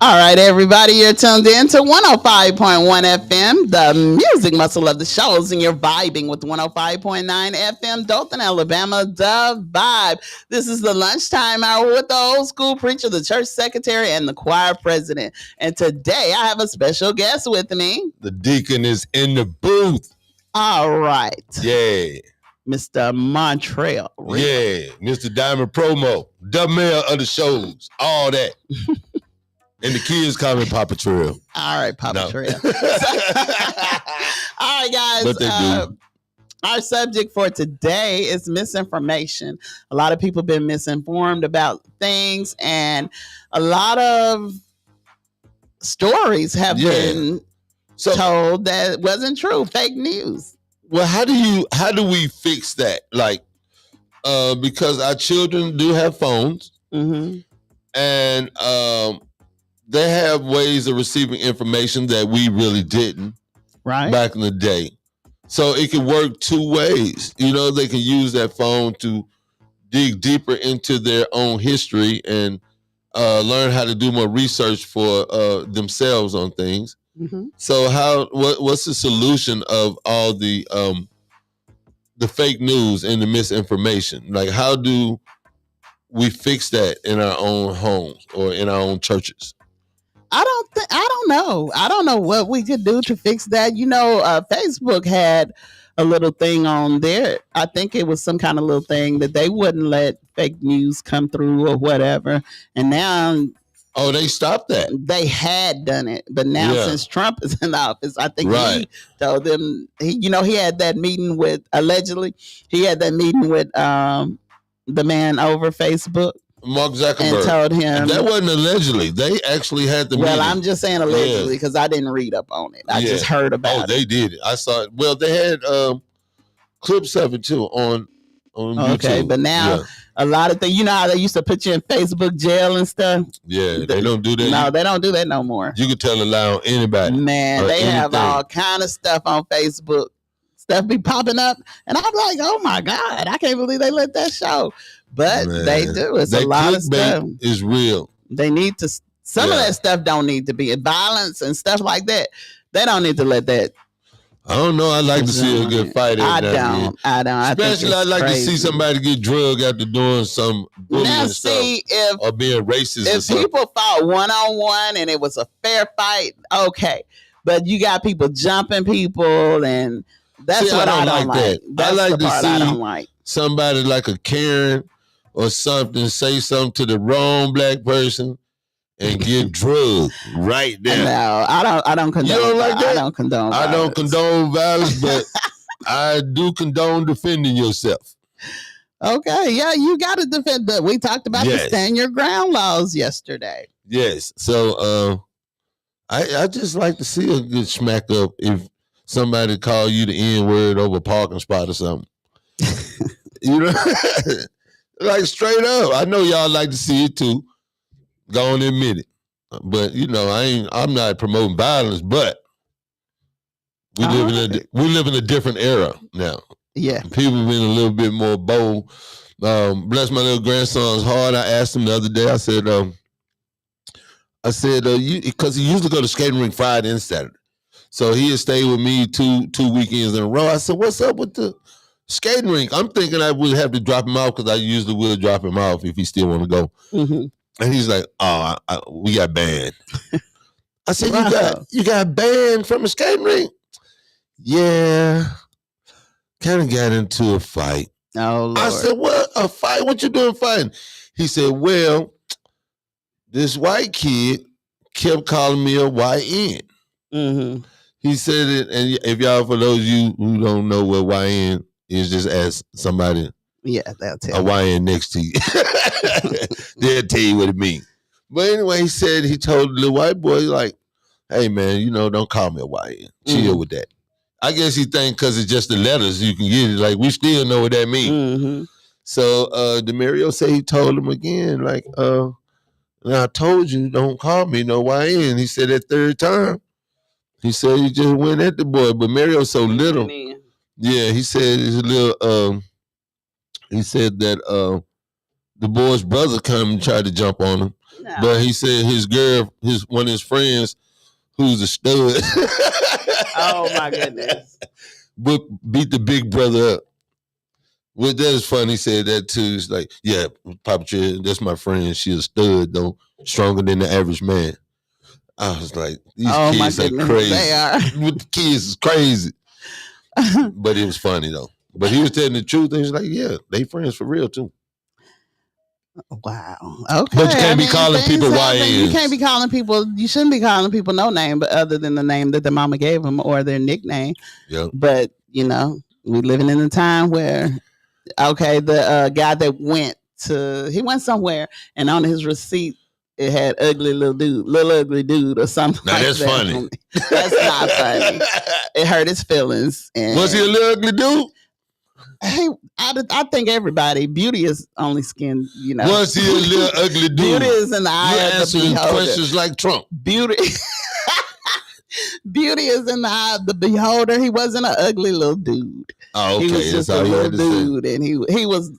All right, everybody, you're tuned in to 105.1 FM, the music muscle of the shows, and you're vibing with 105.9 FM, Dothan, Alabama, the vibe. This is the lunchtime hour with the old school preacher, the church secretary, and the choir president. And today I have a special guest with me. The deacon is in the booth. All right. Yeah. Mr. Montreal. Yeah. Mr. Diamond Promo, the mayor of the shows, all that. And the kids call me Papa Trail. All right, Papa No. Trail. All right, guys. But they do. Our subject for today is misinformation. A lot of people have been misinformed about things, and a lot of stories have been told that wasn't true, fake news. Well, how do we fix that? Like, because our children do have phones, and they have ways of receiving information that we really didn't back in the day. So it can work two ways. You know, they can use that phone to dig deeper into their own history and learn how to do more research for themselves on things. So what's the solution of all the fake news and the misinformation? Like, how do we fix that in our own homes or in our own churches? I don't know. I don't know what we could do to fix that. You know, Facebook had a little thing on there. I think it was some kind of little thing that they wouldn't let fake news come through or whatever. And now, they stopped that. They had done it, but now since Trump is in office, I think he told them. He had that meeting with allegedly. He had that meeting with the man over Facebook. Mark Zuckerberg. And told him. That wasn't allegedly. They actually had the meeting. Well, I'm just saying allegedly because I didn't read up on it. I just heard about it. Oh, they did it. I saw it. Well, they had clips of it too on YouTube. Okay, but now a lot of things, you know how they used to put you in Facebook jail and stuff? Yeah, they don't do that. No, they don't do that no more. You can tell a lie on anybody. Man, they have all kind of stuff on Facebook. Stuff be popping up. And I'm like, oh my God, I can't believe they let that show. But they do. It's a lot of stuff. Is real. They need to. Some of that stuff don't need to be violence and stuff like that. They don't need to let that. I don't know. I like to see a good fight. I don't. Especially, I like to see somebody get drugged after doing some bullying stuff or being racist. If people fought one-on-one and it was a fair fight, okay. But you got people jumping people, and that's what I don't like. That's I like the to part see I don't like. Somebody like a Karen or something say something to the wrong black person and get drugged right there. No, I don't condone. You don't like that? I don't condone violence. I don't condone violence, but I do condone defending yourself. Okay, yeah, you got to defend. But we talked about the stand your ground laws yesterday. Yes, so I just like to see a good smack up if somebody call you the N-word over a parking spot or something. You know, like straight up. I know y'all like to see it too. Go on and admit it. But you know, I'm not promoting violence, but we live in a different era now. Yeah. People have been a little bit more bold. Bless my little grandson's heart. I asked him the other day, I said, because he used to go to skating rink Friday and Saturday. So he had stayed with me two weekends in a row. I said, what's up with the skating rink? I'm thinking I would have to drop him off because I usually will drop him off if he still want to go. Mm-hmm. And he's like, oh, we got banned. I said, you got banned from the skating rink? Yeah. Kind of got into a fight. Oh, Lord. I said, what? A fight? What you doing fighting? He said, well, this white kid kept calling me a YN. Mm-hmm. He said it, and if y'all, for those of you who don't know what YN is, just ask somebody. Yeah, they'll tell a YN next to you. They'll tell you what it means. But anyway, he told the little white boy, like, hey, man, don't call me a YN. Chill with that. I guess he think because it's just the letters you can get it. Like, we still know what that means. Mm-hmm. So Demario said he told him again, like, I told you, don't call me no YN. He said that third time. He said he just went at the boy, but Mario's so little. Yeah, he said he's a little. He said that the boy's brother come and tried to jump on him. No. But he said one of his friends, who's a stud. Oh my goodness. Beat the big brother up. Well, that is funny. He said that too. It's like, yeah, Papa Chair, that's my friend. She's a stud, though, stronger than the average man. I was like, these kids are crazy. They are. With the kids is crazy. But it was funny though. But he was telling the truth. And he was like, yeah, they friends for real too. Wow. Okay. But you can't be calling people YNs. You can't be calling people. You shouldn't be calling people no name, but other than the name that the mama gave them or their nickname. Yeah. But we living in a time where, okay, the guy that went somewhere and on his receipt it had little ugly dude or something. Now that's funny. That's not funny. It hurt his feelings. And was he a little ugly dude? Hey, I think everybody, beauty is only skin, Was he a little ugly dude? Beauty is in the eye of the beholder. Questions like Trump. Beauty is in the eye of the beholder. He wasn't an ugly little dude. Oh, okay. He was just a little dude, and he was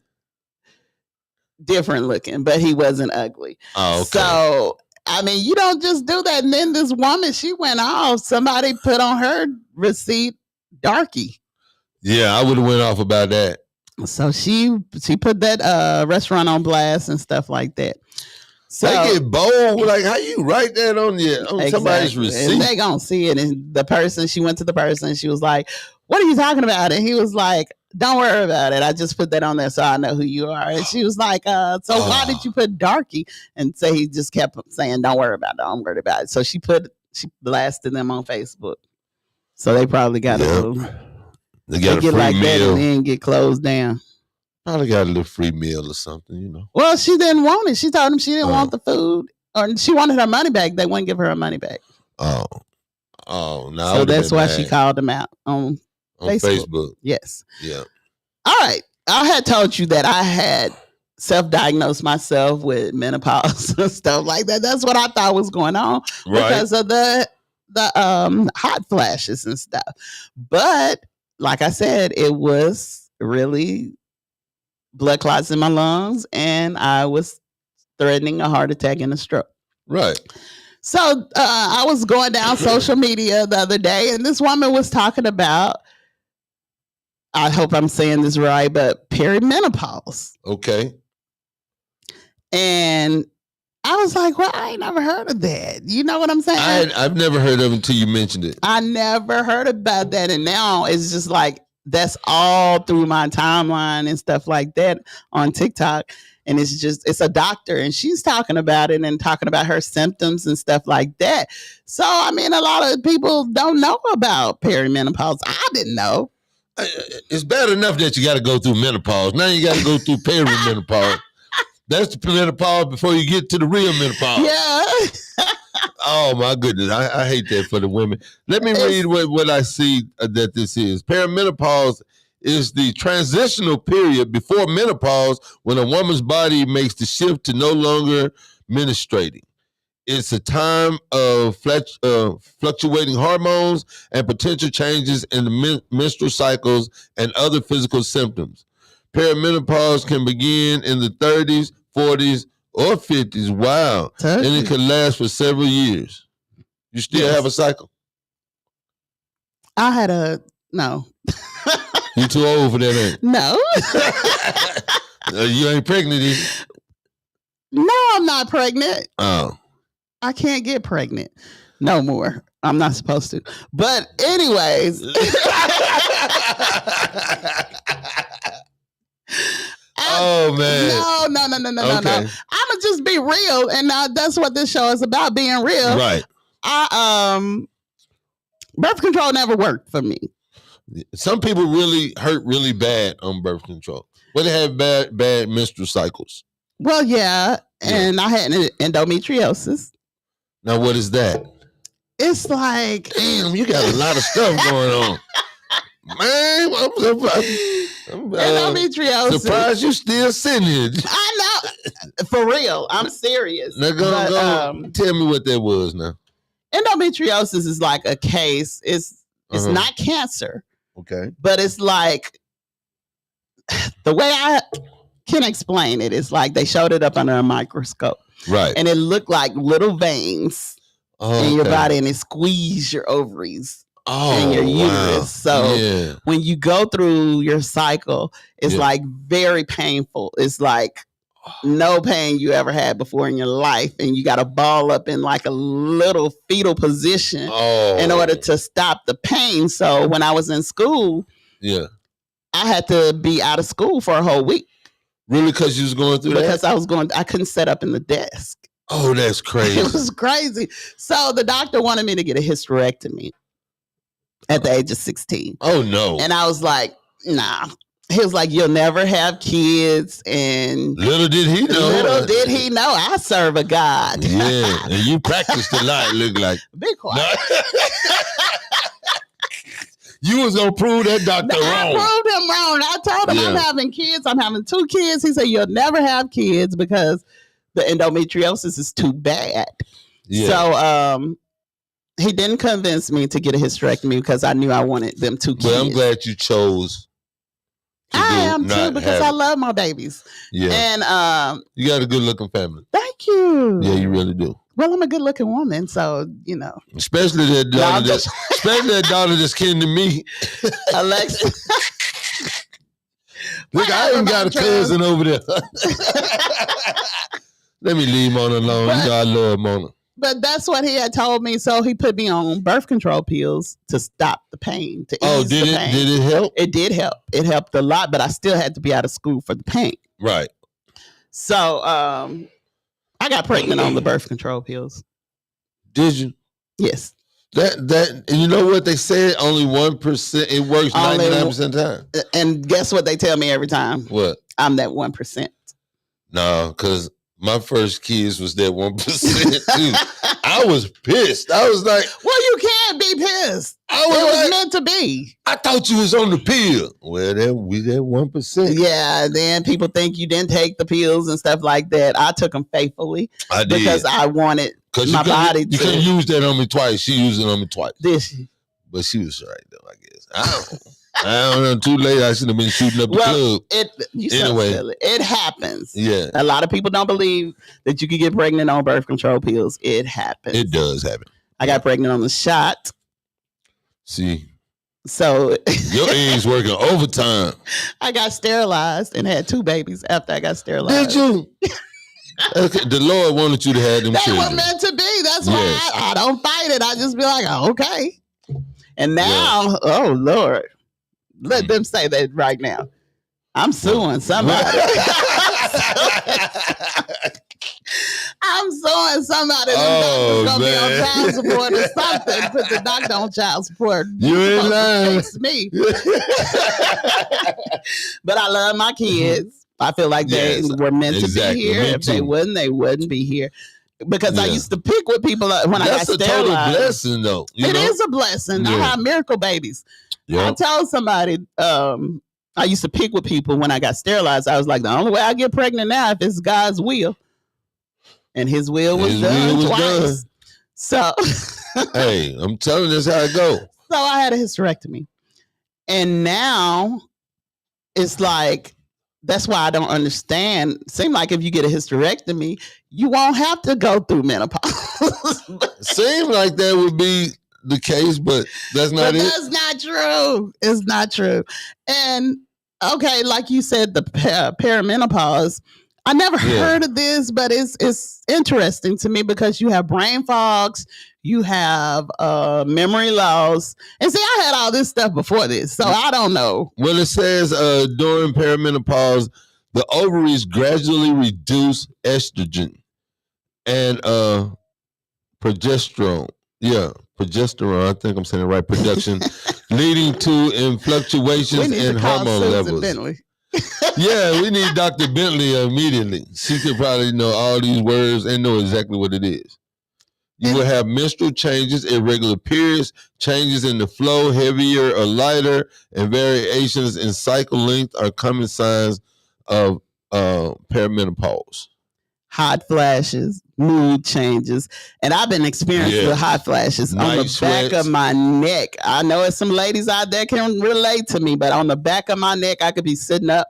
different looking, but he wasn't ugly. Oh, okay. So, I mean, you don't just do that. And then this woman, she went off. Somebody put on her receipt, darky. Yeah, I would have went off about that. So she put that restaurant on blast and stuff like that. So they get bold. Like, how you write that on somebody's receipt? And they gonna see it. And she went to the person. She was like, "What are you talking about?" And he was like, "Don't worry about it. I just put that on there so I know who you are." And she was like, why did you put darky?" And so he just kept saying, "Don't worry about it. Don't worry about it." So she blasted them on Facebook. So they probably got a little. They got a free like meal. That and then get closed down. Probably got a little free meal or something, Well, she didn't want it. She told him she didn't want the food, or she wanted her money back. They wouldn't give her money back. Oh, no. So that's why she called him out on Facebook. Yes. Yeah. All right. I had told you that I had self-diagnosed myself with menopause and stuff like that. That's what I thought was going on because of the hot flashes and stuff. But like I said, it was really blood clots in my lungs, and I was threatening a heart attack and a stroke. Right. So I was going down social media the other day, and this woman was talking about, I hope I'm saying this right, but perimenopause. Okay. And I was like, well, I ain't never heard of that. You know what I'm saying? I've never heard of it until you mentioned it. I never heard about that. And now it's just like, that's all through my timeline and stuff like that on TikTok. And it's a doctor and she's talking about it and talking about her symptoms and stuff like that. So, I mean, a lot of people don't know about perimenopause. I didn't know. It's bad enough that you got to go through menopause. Now you got to go through perimenopause. That's the menopause before you get to the real menopause. Yeah. Oh, my goodness. I hate that for the women. Let me read what I see that this is. Perimenopause is the transitional period before menopause when a woman's body makes the shift to no longer menstruating. It's a time of fluctuating hormones and potential changes in the menstrual cycles and other physical symptoms. Perimenopause can begin in the 30s, 40s, or 50s. Wow. And it can last for several years. You still have a cycle? I had no. You too old for that, ain't you? No. You ain't pregnant, is you? No, I'm not pregnant. Oh. I can't get pregnant no more. I'm not supposed to. But anyways. Oh man! No. I'm gonna just be real, and that's what this show is about: being real. Right. Birth control never worked for me. Some people really hurt really bad on birth control. Well, they have bad menstrual cycles. Well, yeah, and I had endometriosis. Now, what is that? It's like, damn, you got a lot of stuff going on, man. I'm endometriosis. Surprised you still sitting here. I know, for real. I'm serious. Now go tell me what that was. Now, endometriosis is like a case. It's not cancer. Okay, but it's like the way I can explain it is like they showed it up under a microscope. Right. And it looked like little veins in your body, and it squeezed your ovaries and your uterus. So when you go through your cycle, it's like very painful. It's like no pain you ever had before in your life, and you got to ball up in like a little fetal position in order to stop the pain. So when I was in school, I had to be out of school for a whole week. Really? Because you was going through because I couldn't set up in the desk. Oh, that's crazy. It was crazy. So the doctor wanted me to get a hysterectomy at the age of 16. Oh, no. And I was like, nah. He was like, you'll never have kids. And little did he know. I serve a God. Yeah. And you practiced a lot, it looked like. Be quiet. You was going to prove that doctor wrong. I proved him wrong. I told him I'm having kids. I'm having 2 kids. He said, you'll never have kids because the endometriosis is too bad. Yeah. So he didn't convince me to get a hysterectomy because I knew I wanted them 2 kids. Well, I'm glad you chose. I am too, because I love my babies. Yeah. And you got a good looking family. Thank you. Yeah, you really do. Well, I'm a good looking woman, so you know. Especially that daughter that's kin to me. Alexa. Look, I ain't got a cousin over there. Let me leave Mona alone. You know I love Mona. But that's what he had told me. So he put me on birth control pills to stop the pain. To ease the pain. Did it help? It did help. It helped a lot, but I still had to be out of school for the pain. Right. So I got pregnant on the birth control pills. Did you? Yes. That you know what they said? Only 1%. It works 99% of the time. And guess what they tell me every time? What? I'm that 1%. No, because my first kids was that 1% too. I was pissed. I was like, well, you can't be pissed. It was meant to be. I thought you was on the pill. Well, we that 1%. Yeah, then people think you didn't take the pills and stuff like that. I took them faithfully. I did. Because I wanted my body to. You couldn't use that on me twice. She used it on me twice. Did she? But she was right though, I guess. I don't know. Too late. I should have been shooting up the club. Anyway, it happens. Yeah. A lot of people don't believe that you can get pregnant on birth control pills. It happens. It does happen. I got pregnant on the shot. See. So your eggs working overtime. I got sterilized and had 2 babies after I got sterilized. Did you? Okay. The Lord wanted you to have them children. That was meant to be. That's why I don't fight it. I just be like, oh, okay. And now, oh Lord. Let them say that right now. I'm suing somebody. I'm suing somebody. Them doctors gonna be on child support or something. Put the doctor on child support. You ain't lying. Fix me. But I love my kids. I feel like they were meant to be here. If they wouldn't be here. Because I used to pick with people when I got sterilized. That's a total blessing, though. It is a blessing. I have miracle babies. I told somebody, I used to pick with people when I got sterilized. I was like, the only way I get pregnant now if it's God's will. And his will was done twice. So, hey, I'm telling you, that's how it goes. So I had a hysterectomy. And now it's like, that's why I don't understand. Seem like if you get a hysterectomy, you won't have to go through menopause. Seems like that would be the case, but that's not it. That's not true. It's not true. And okay, like you said, the perimenopause. I never heard of this, but it's interesting to me because you have brain fogs, you have memory loss, and see, I had all this stuff before this, so I don't know. Well, it says during perimenopause, the ovaries gradually reduce estrogen and progesterone. Yeah, progesterone. I think I'm saying it right. Production, leading to fluctuations in hormone levels. Bentley. Yeah, we need Dr. Bentley immediately. She could probably know all these words and know exactly what it is. You will have menstrual changes, irregular periods, changes in the flow, heavier or lighter, and variations in cycle length are common signs of perimenopause. Hot flashes, mood changes, and I've been experiencing the hot flashes on the back of my neck. I know there's some ladies out there can relate to me, but on the back of my neck, I could be sitting up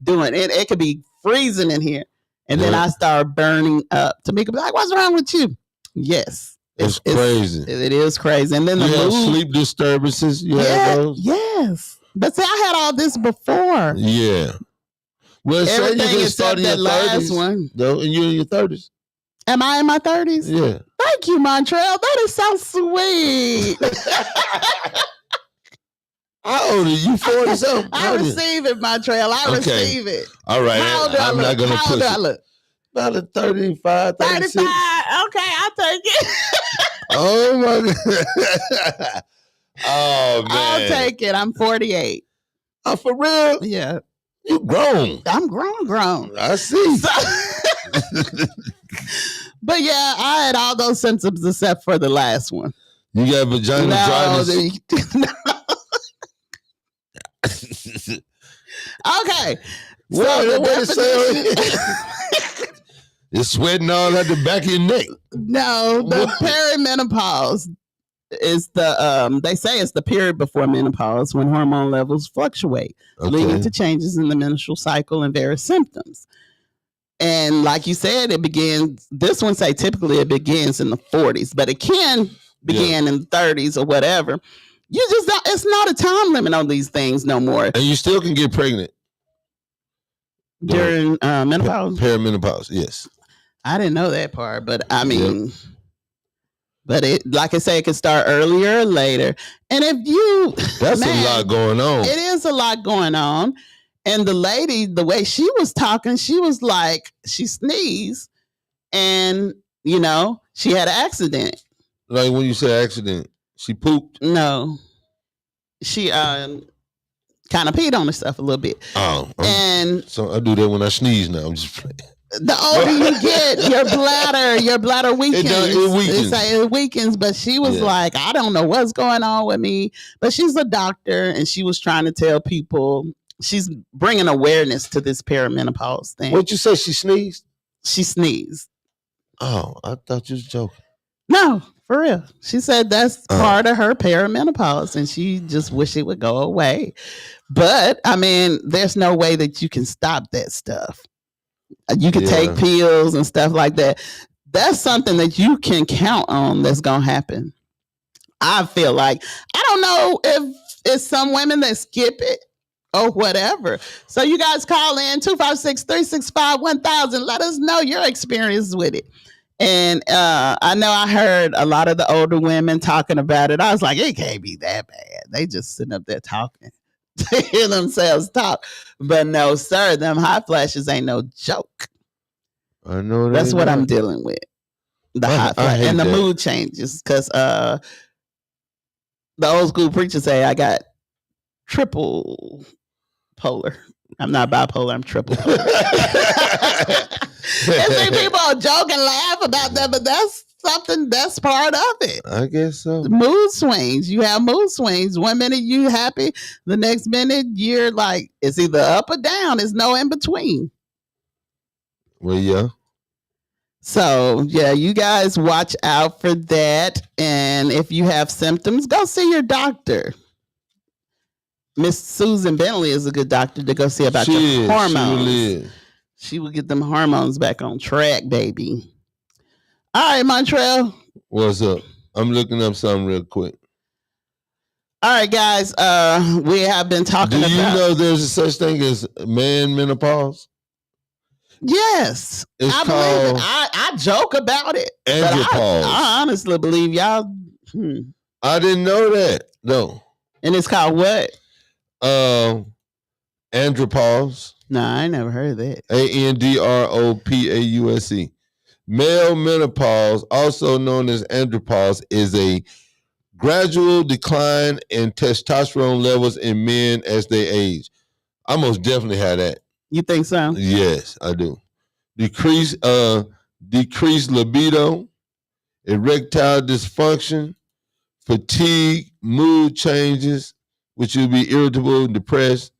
doing it. It could be freezing in here, And then I start burning up. Tamika be like, what's wrong with you? Yes. It's crazy. It is crazy. And then you have sleep disturbances. You have those? Yes. But see, I had all this before. Yeah. Well, say you can start in your 30s. One. Though, and you're in your 30s. Am I in my 30s? Yeah. Thank you, Montreal. That is so sweet. How old are you? 40 something? I receive it, Montreal. I receive it. All right. I'm not going to push it. How old do I look? About 35, 36. 35. Okay, I'll take it. Oh, my God. Oh, man. I'll take it. I'm 48. Oh, for real? Yeah. You grown. I'm grown. I see. But yeah, I had all those symptoms except for the last one. You got vagina dryness? Okay. What is it? It's sweating all at the back of your neck. No, the perimenopause is they say it's the period before menopause when hormone levels fluctuate, leading to changes in the menstrual cycle and various symptoms. And like you said, this one say typically it begins in the 40s, but it can begin in the 30s or whatever. You just don't, it's not a time limit on these things no more. And you still can get pregnant during menopause? Perimenopause, yes. I didn't know that part, but I mean, but it, like I say, it can start earlier or later. And if you, that's a lot going on. It is a lot going on. And the lady, the way she was talking, she was like, she sneezed and, you know, she had an accident. Like when you say accident, she pooped? No. She kind of peed on herself a little bit. Oh. And so I do that when I sneeze now. I'm just playing. The older you get, your bladder weakens. It weakens. It weakens. But she was like, I don't know what's going on with me. But she's a doctor, and she was trying to tell people, she's bringing awareness to this perimenopause thing. What'd you say? She sneezed? She sneezed. Oh, I thought you was joking. No, for real. She said that's part of her perimenopause, and she just wish it would go away. But I mean, there's no way that you can stop that stuff. You can take pills and stuff like that. That's something that you can count on that's going to happen. I feel like, I don't know if it's some women that skip it or whatever. So you guys call in 256-365-1000. Let us know your experience with it. And I know I heard a lot of the older women talking about it. I was like, it can't be that bad. They just sitting up there talking to hear themselves talk. But no, sir, them hot flashes ain't no joke. I know that's what I'm dealing with. The hot flash and the mood changes because the old school preachers say I got triple polar. I'm not bipolar, I'm triple polar. And see, people joke and laugh about that, but that's something that's part of it. I guess so. The mood swings. You have mood swings. 1 minute you happy, the next minute you're like, it's either up or down. There's no in between. Well, yeah. So, yeah, you guys watch out for that. And if you have symptoms, go see your doctor. Miss Susan Bentley is a good doctor to go see about your hormones. She will get them hormones back on track, baby. All right, Montreal. What's up? I'm looking up something real quick. All right, guys. We have been talking about... Do you know there's a such thing as man menopause? Yes. I believe it. I joke about it. Andropause. I honestly believe y'all... I didn't know that. No. And it's called what? Andropause. No, I never heard of that. Andropause. Male menopause, also known as andropause, is a gradual decline in testosterone levels in men as they age. I most definitely had that. You think so? Yes, I do. Decreased libido, erectile dysfunction, fatigue, mood changes, which will be irritable, depressed,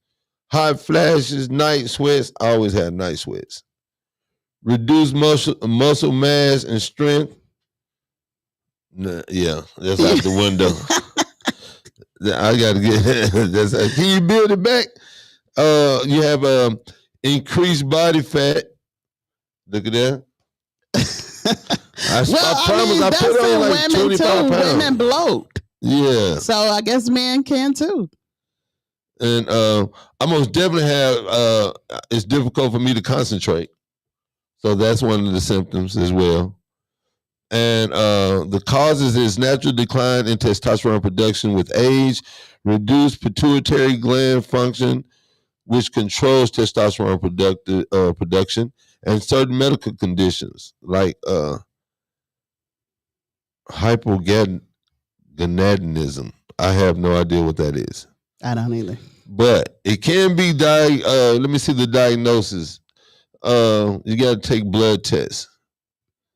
hot flashes, night sweats. I always had night sweats. Reduced muscle mass and strength. Nah, yeah, that's out the window. I gotta get that's. Can you build it back? You have increased body fat, Look at that. I promise I put on like 25 pounds. Women bloat. Yeah. So I guess men can too. And I most definitely have, it's difficult for me to concentrate. So that's one of the symptoms as well. And the causes is natural decline in testosterone production with age, reduced pituitary gland function, which controls testosterone production, and certain medical conditions like hypogonadism. I have no idea what that is. I don't either. But it can be let me see the diagnosis. You got to take blood tests.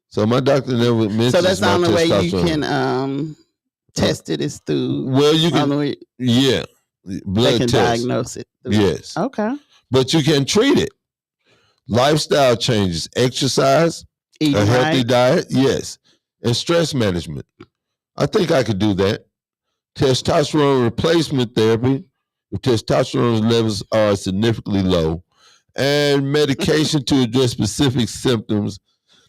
So my doctor never mentioned. So that's the only way you can test it is through. Well, you can. Yeah, blood they can test. Diagnose it. Yes. Okay. But you can treat it. Lifestyle changes, exercise, eating a healthy right. diet, yes, and stress management. I think I could do that. Testosterone replacement therapy, if testosterone levels are significantly low, and medication to address specific symptoms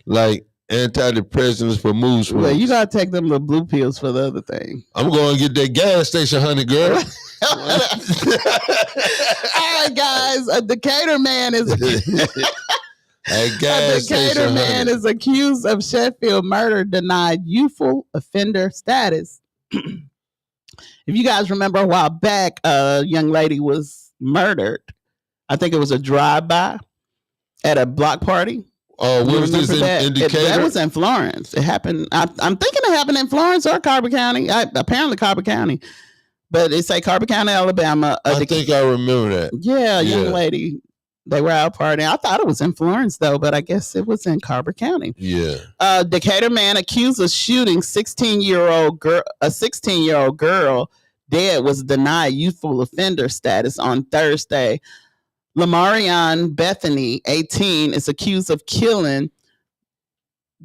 like antidepressants for mood swings. Well, you gotta take them the blue pills for the other thing. I'm going to get that gas station, honey, girl. All right, guys. A Decatur man is is accused of Sheffield murder, denied youthful offender status. If you guys remember a while back, a young lady was murdered. I think it was a drive-by at a block party. Oh, what was this in Decatur? That was in Florence. It happened. I'm thinking it happened in Florence or Carver County. Apparently Carver County, but it say Carver County, Alabama. I think I remember that. Yeah, young lady. They were out partying. I thought it was in Florence though, but I guess it was in Carver County. Yeah. Decatur man accused of shooting 16-year-old girl. A 16-year-old girl dead was denied youthful offender status on Thursday. Lamarion Bethany, 18, is accused of killing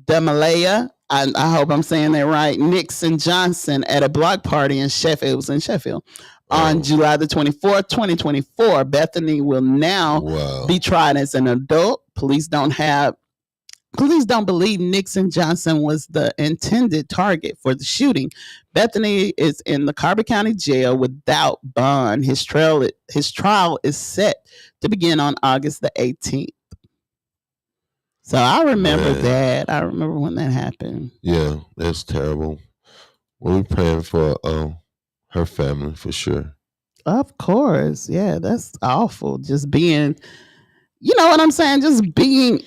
Demalaya, I hope I'm saying that right, Nixon Johnson at a block party in Sheffield. It was in Sheffield. On July the 24th, 2024. Bethany will now be tried as an adult. Police don't believe Nixon Johnson was the intended target for the shooting. Bethany is in the Carver County Jail without bond. His trial is set to begin on August the 18th. So I remember that. I remember when that happened. Yeah, that's terrible. Well, we're praying for her family for sure. Of course. Yeah, that's awful. Just being, you know what I'm saying? Just being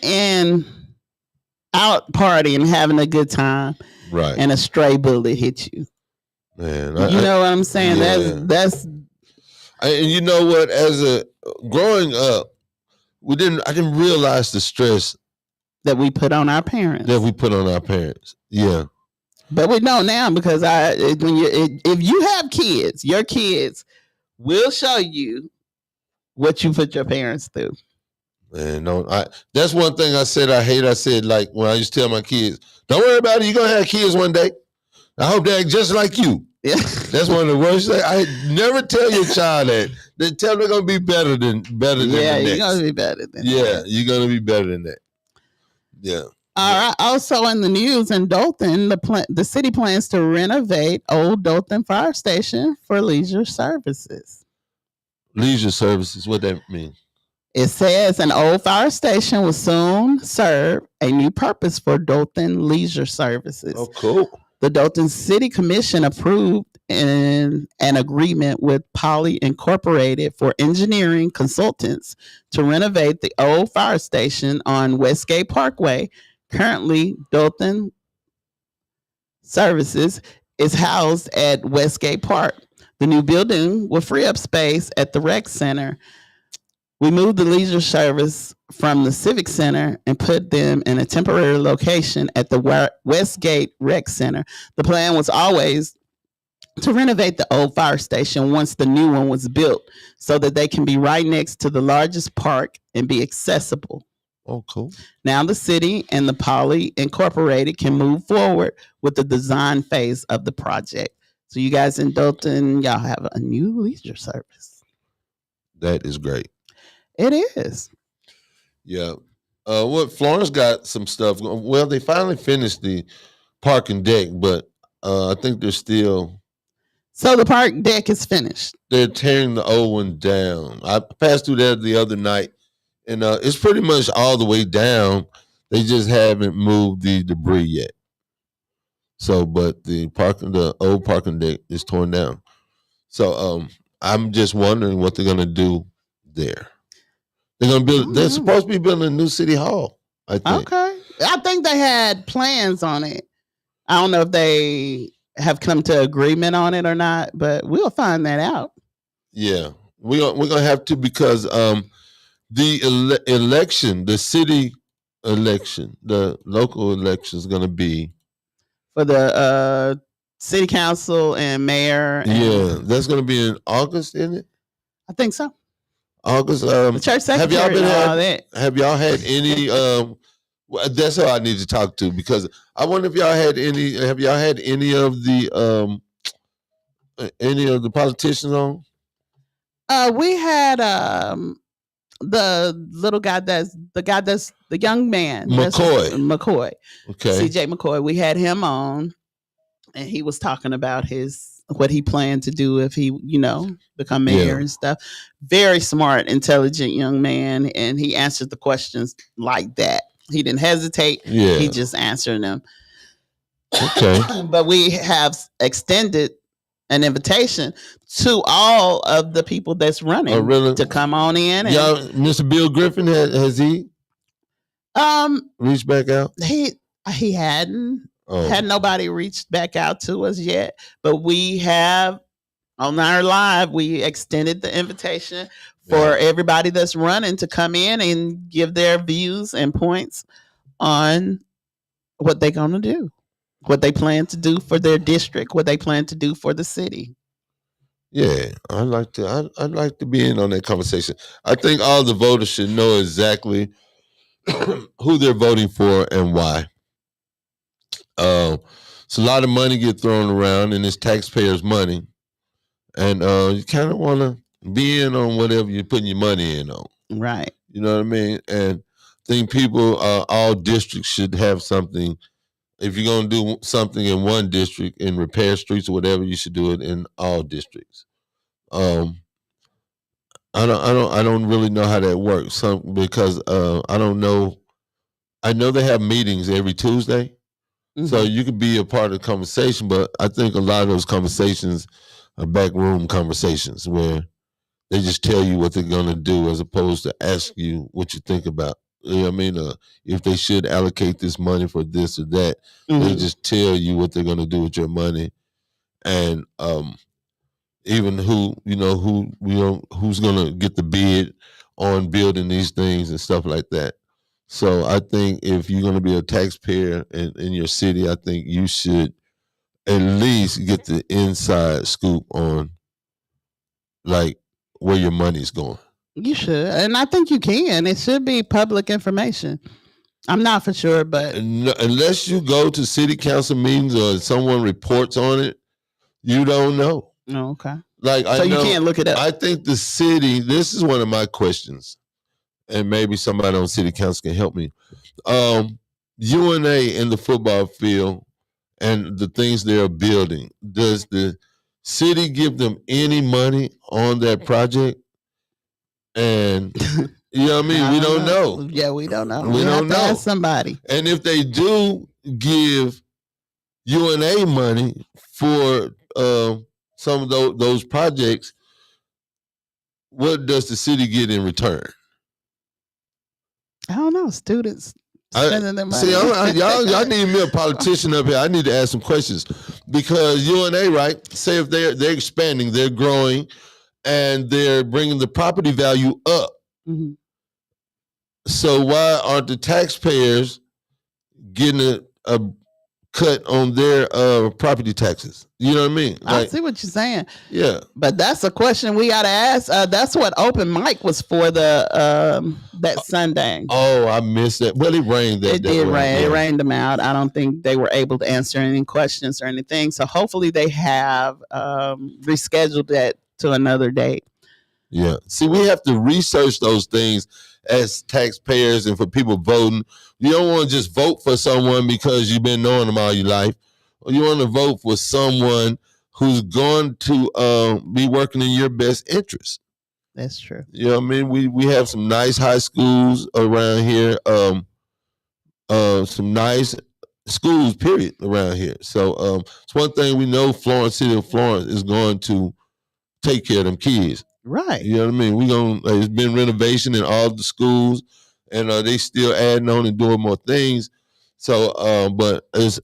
out partying, having a good time. Right. And a stray bullet hit you. Man. You know what I'm saying? Yeah. That's and you know what? As growing up, I didn't realize the stress that we put on our parents. Yeah. But we know now because if you have kids, your kids will show you what you put your parents through. Man, that's one thing I said I hate. I said, like, when I used to tell my kids, don't worry about it, you're going to have kids one day. I hope they act just like you. Yeah. That's one of the worst things. I never tell your child that. They tell them they're going to be better than the next. You're going to be better than that. Yeah, you're going to be better than that. Yeah. All right. Also in the news in Dothan, the city plans to renovate Old Dothan Fire Station for leisure services. Leisure services, what that mean? It says an old fire station will soon serve a new purpose for Dothan leisure services. Oh, cool. The Dothan City Commission approved an agreement with Poly Incorporated for engineering consultants to renovate the old fire station on Westgate Parkway. Currently, Dothan Services is housed at Westgate Park. The new building will free up space at the rec center. We moved the leisure service from the Civic Center and put them in a temporary location at the Westgate Rec Center. The plan was always to renovate the old fire station once the new one was built so that they can be right next to the largest park and be accessible. Oh, cool. Now the city and the Poly Incorporated can move forward with the design phase of the project. So you guys in Dothan, y'all have a new leisure service. That is great. It is. Yeah. What Florence got some stuff. Well, they finally finished the parking deck, but I think they're still. So the park deck is finished. They're tearing the old one down. I passed through there the other night, and it's pretty much all the way down. They just haven't moved the debris yet. So, but the old parking deck is torn down. So, I'm just wondering what they're gonna do there. They're gonna build. They're supposed to be building a new city hall, I think. Okay. I think they had plans on it. I don't know if they have come to agreement on it or not, but we'll find that out. Yeah, we're gonna have to, because the election, the city election, the local election is gonna be for the city council and mayor. Yeah, that's gonna be in August, isn't it? I think so. August. The church secretary. Have y'all had any? That's who I need to talk to, because I wonder if y'all had any. Have y'all had any of the politicians on? We had the little guy that's the young man, McCoy. Okay. CJ McCoy. We had him on, and he was talking about what he planned to do if he, become mayor and stuff. Very smart, intelligent young man, and he answered the questions like that. He didn't hesitate. Yeah. He just answered them. Okay. But we have extended an invitation to all of the people that's running to come on in. And, Mr. Bill Griffin, has he reached back out? He hadn't. Had nobody reached back out to us yet, but we have on our live, we extended the invitation for everybody that's running to come in and give their views and points on what they're going to do, what they plan to do for their district, what they plan to do for the city. Yeah, I'd like to be in on that conversation. I think all the voters should know exactly who they're voting for and why. So a lot of money get thrown around, and it's taxpayers' money, and you kind of want to be in on whatever you're putting your money in on. Right. You know what I mean? And I think people, all districts should have something. If you're going to do something in one district and repair streets or whatever, you should do it in all districts. I don't really know how that works. Because I don't know. I know they have meetings every Tuesday. Mm-hmm. So you could be a part of the conversation, but I think a lot of those conversations are backroom conversations where they just tell you what they're going to do as opposed to ask you what you think about. You know what I mean? If they should allocate this money for this or that, they just tell you what they're going to do with your money, and even who's going to get the bid on building these things and stuff like that. So I think if you're going to be a taxpayer in your city, I think you should at least get the inside scoop on like where your money's going. You should. And I think you can. It should be public information. I'm not for sure, but unless you go to city council meetings or someone reports on it, you don't know. Oh, okay. So you can't look it up. I think the city, this is one of my questions, and maybe somebody on city council can help me. UNA in the football field and the things they're building, does the city give them any money on that project? And you know what I mean? We don't know. Yeah, we don't know. We don't know. Ask somebody. And if they do give UNA money for some of those projects, what does the city get in return? I don't know. Students spending their money. See, y'all need me a politician up here. I need to ask some questions, because UNA, right? Say if they're expanding, they're growing, and they're bringing the property value up. Mm-hmm. So why aren't the taxpayers getting a cut on their property taxes? You know what I mean? I see what you're saying. Yeah. But that's a question we got to ask. That's what open mic was for that Sunday. Oh, I missed that. Well, it rained. It did rain. Yeah. It rained them out. I don't think they were able to answer any questions or anything. So hopefully they have rescheduled that to another date. Yeah. See, we have to research those things as taxpayers and for people voting. You don't want to just vote for someone because you've been knowing them all your life. You want to vote for someone who's going to be working in your best interest. That's true. You know what I mean? We have some nice high schools around here. Some nice schools, period, around here. So it's one thing we know City of Florence is going to take care of them kids. Right. You know what I mean? There's been renovation in all the schools, and they still adding on and doing more things. So, but it's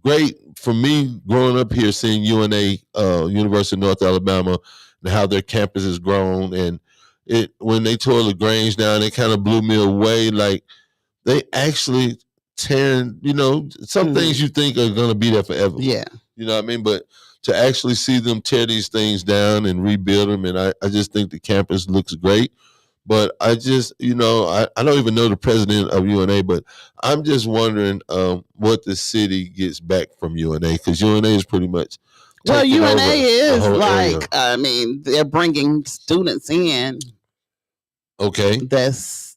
great for me growing up here, seeing UNA, University of North Alabama, and how their campus has grown. And when they tore LaGrange down, it kind of blew me away. Like they actually tearing, some things you think are going to be there forever. Yeah. You know what I mean? But to actually see them tear these things down and rebuild them, and I just think the campus looks great. But I just, I don't even know the president of UNA, but I'm just wondering what the city gets back from UNA, because UNA is pretty much UNA is area. I mean, they're bringing students in. Okay. That's,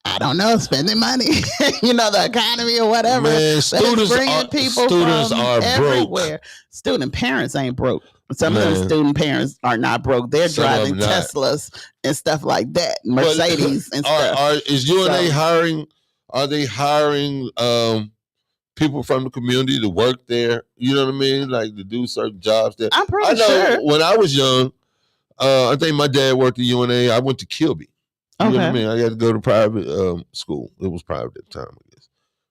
I don't know, spending money, the economy or whatever. Man, students are everywhere. broke. Student parents ain't broke. Some of them student parents are not broke. They're driving Teslas and stuff like that, Mercedes and stuff. Is UNA hiring? Are they hiring people from the community to work there? You know what I mean? Like to do certain jobs there. I'm pretty sure. When I was young, I think my dad worked at UNA. I went to Kilby. You know what I mean? I got to go to private school. It was private at the time, I guess.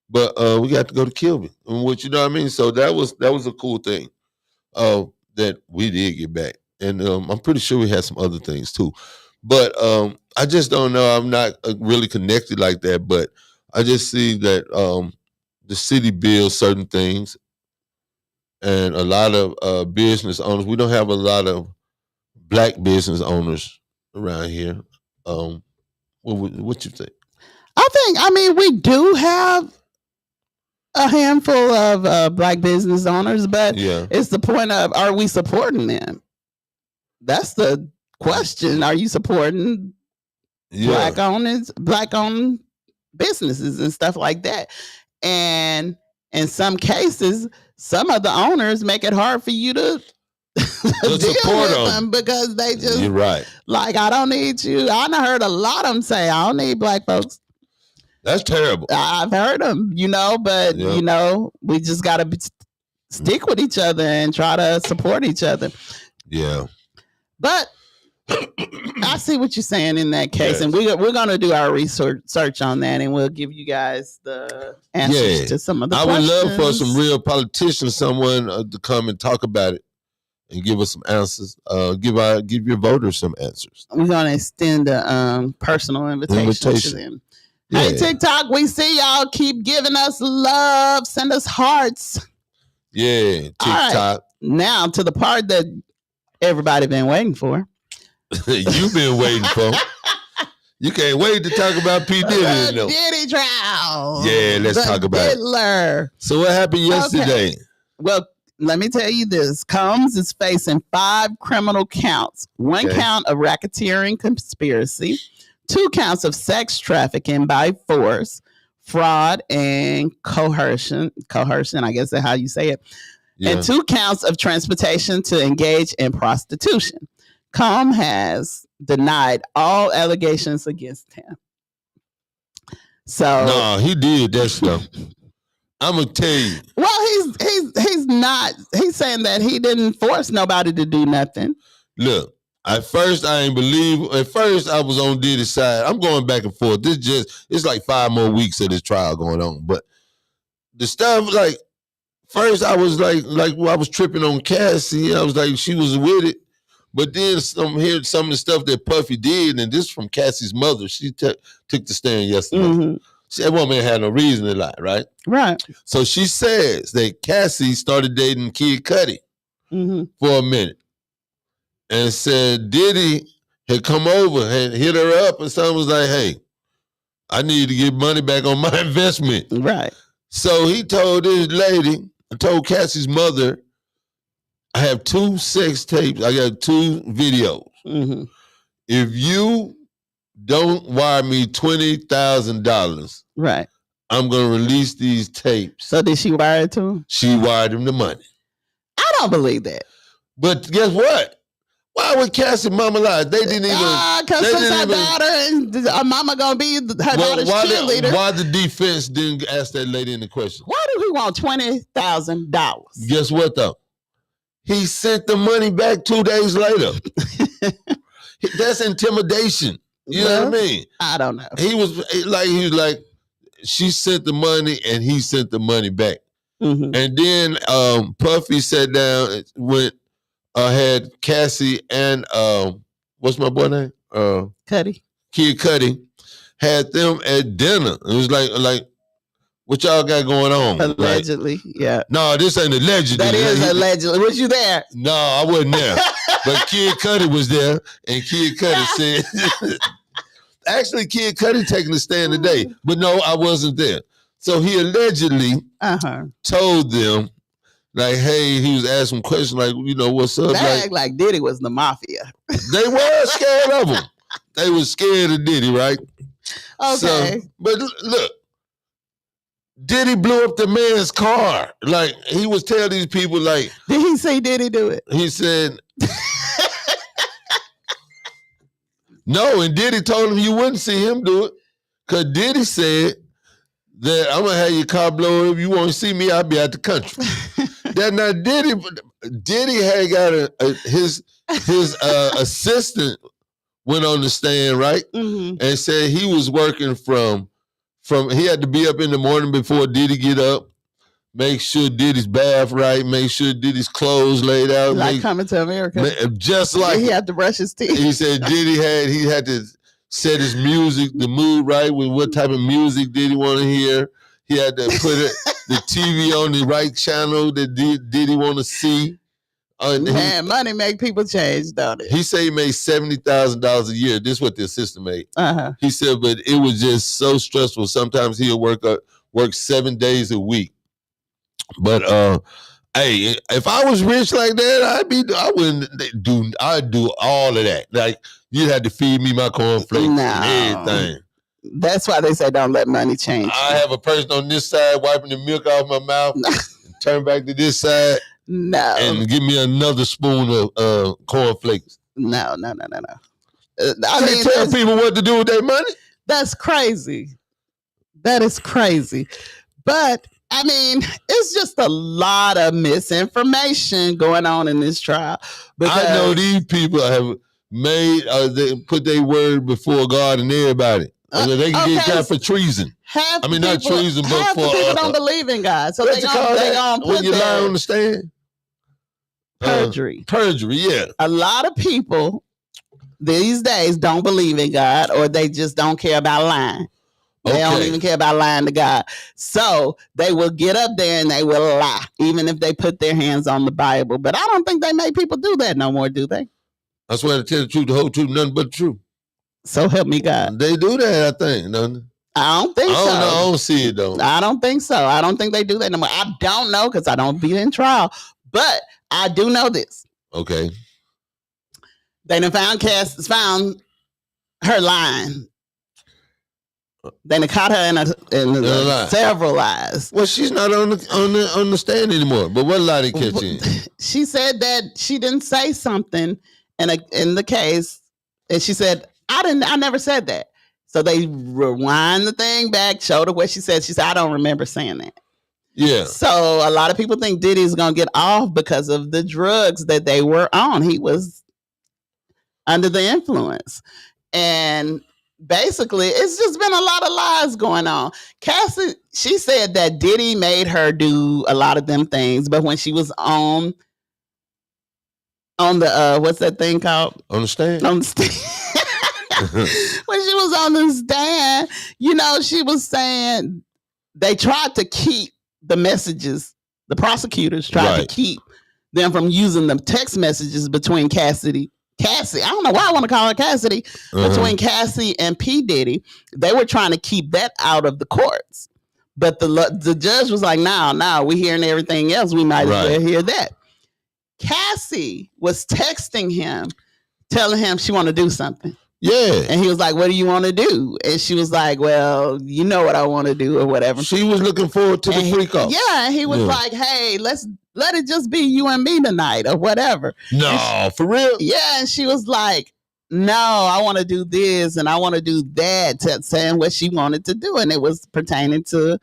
But we got to go to Kilby, which, you know what I mean? So that was a cool thing that we did get back. And I'm pretty sure we had some other things too. But I just don't know. I'm not really connected like that. But I just see that the city builds certain things. And a lot of business owners, we don't have a lot of black business owners around here. What you think? I mean, we do have a handful of black business owners, but it's the point of, are we supporting them? That's the question. Are you supporting black-owned businesses and stuff like that? And in some cases, some of the owners make it hard for you to deal with them because they just, you're right. Like, I don't need you. I done heard a lot of them say, I don't need black folks. That's terrible. I've heard them, but we just got to stick with each other and try to support each other. Yeah. But I see what you're saying in that case, and we're going to do our research on that, and we'll give you guys the answers to some of the questions. I would love for some real politicians, someone to come and talk about it and give us some answers. Give your voters some answers. We're going to extend a personal invitation to them. Yeah. Hey, TikTok, we see y'all. Keep giving us love. Send us hearts. Yeah, TikTok. Right. Now to the part that everybody been waiting for. You've been waiting for. You can't wait to talk about P. Diddy. Diddy trial. Yeah, let's talk about it. So what happened yesterday? Okay. Well, let me tell you this. Combs is facing 5 criminal counts. 1 count of racketeering conspiracy. 2 counts of sex trafficking by force, fraud, and coercion. Coercion, I guess that's how you say it. Yeah. And 2 counts of transportation to engage in prostitution. Combs has denied all allegations against him. So no, he did that stuff. I'm gonna tell you. Well, he's not. He's saying that he didn't force nobody to do nothing. Look. At first, I ain't believe. At first, I was on Diddy's side. I'm going back and forth. It's like 5 more weeks of this trial going on. But the stuff, like, first I was like I was tripping on Cassie. I was like, she was with it. But then some of the stuff that Puffy did, and this from Cassie's mother. She took the stand yesterday. Mm-hmm. That woman had no reason to lie, right? Right. So she says that Cassie started dating Kid Cudi for a minute. And said Diddy had come over and hit her up, and someone was like, hey, I need to get money back on my investment. Right. So he told this lady, told Cassie's mother, I have 2 sex tapes. I got 2 videos. Mm-hmm. If you don't wire me $20,000, right, I'm gonna release these tapes. So did she wire it to him? She wired him the money. I don't believe that. But guess what? Why would Cassie mama lie? They didn't even. Because her daughter and her mama gonna be her daughter's cheerleader. Why the defense didn't ask that lady any question? Why do he want $20,000? Guess what though? He sent the money back 2 days later. That's intimidation. You know what I mean? I don't know. He was like, she sent the money and he sent the money back. Mm-hmm. And then Puffy sat down, had Cassie and what's my boy name? Cudi. Kid Cudi, had them at dinner. It was like what y'all got going on? Allegedly, yeah. No, this ain't allegedly. That is allegedly. Was you there? No, I wasn't there. But Kid Cudi was there, and Kid Cudi said, actually, Kid Cudi taking a stand today, but no, I wasn't there. So he allegedly told them, like, hey, he was asking questions like, what's up? They act like Diddy was the mafia. They were scared of him. They were scared of Diddy, right? Okay. So, but look, Diddy blew up the man's car. Like, he was telling these people, like... Did he say Diddy do it? He said... No, and Diddy told him you wouldn't see him do it. Because Diddy said that I'm going to have your car blown up. If you want to see me, I'll be out the country. That now Diddy had got his assistant went on the stand, right? Mm-hmm. And said he was working from he had to be up in the morning before Diddy get up, make sure Diddy's bath right, make sure Diddy's clothes laid out. Like Coming to America. Just like he had to brush his teeth. He said he had to set his music, the mood right with what type of music did he want to hear. He had to put the TV on the right channel that did he want to see. Man, money make people change, don't it? He said he made $70,000 a year. This is what the assistant made. Uh-huh. He said, but it was just so stressful. Sometimes he'll work 7 days a week. But hey, if I was rich like that, I'd do all of that. Like, you'd have to feed me my cornflakes and everything. That's why they say don't let money change. I have a person on this side wiping the milk off my mouth, and turn back to this side. No. And give me another spoon of cornflakes. No. I mean, tell people what to do with their money. That's crazy. That is crazy. But I mean, it's just a lot of misinformation going on in this trial. I know these people have made they put their word before God and everybody. They can get caught for treason. Not treason, but half for the people don't believe in God, so they gonna put when you lie on the stand. Perjury. Perjury, yeah. A lot of people these days don't believe in God, or they just don't care about lying. They don't even care about lying to God. So they will get up there and they will lie, even if they put their hands on the Bible. But I don't think they make people do that no more, do they? I swear to tell the truth, the whole truth, nothing but the truth. So help me God. They do that, I think. I don't think so. I don't see it, though. I don't think so. I don't think they do that no more. I don't know because I don't be in trial. But I do know this. Okay. They done found her lying. They done caught her in several lies. Well, she's not on the stand anymore. But what lie they catch in? She said that she didn't say something in the case, and she said, I never said that. So they rewind the thing back, showed her what she said. She said, I don't remember saying that. Yeah. So a lot of people think Diddy's gonna get off because of the drugs that they were on. He was under the influence. And basically, it's just been a lot of lies going on. Cassie, she said that Diddy made her do a lot of them things, but when she was on the what's that thing called? On the stand. On the stand. When she was on the stand, she was saying they tried to keep the messages. The prosecutors tried to keep them from using the text messages between Cassie, I don't know why I want to call her Cassidy, between Cassie and P. Diddy. They were trying to keep that out of the courts. But the judge was like, no, we're hearing everything else. We might as well hear that. Cassie was texting him telling him she want to do something. Yeah. And he was like, what do you want to do? And she was like, well, you know what I want to do or whatever. She was looking forward to the freak off. Yeah. And he was like, hey, let it just be you and me tonight or whatever. No, for real? Yeah. And she was like, no, I want to do this and I want to do that, saying what she wanted to do. And it was pertaining to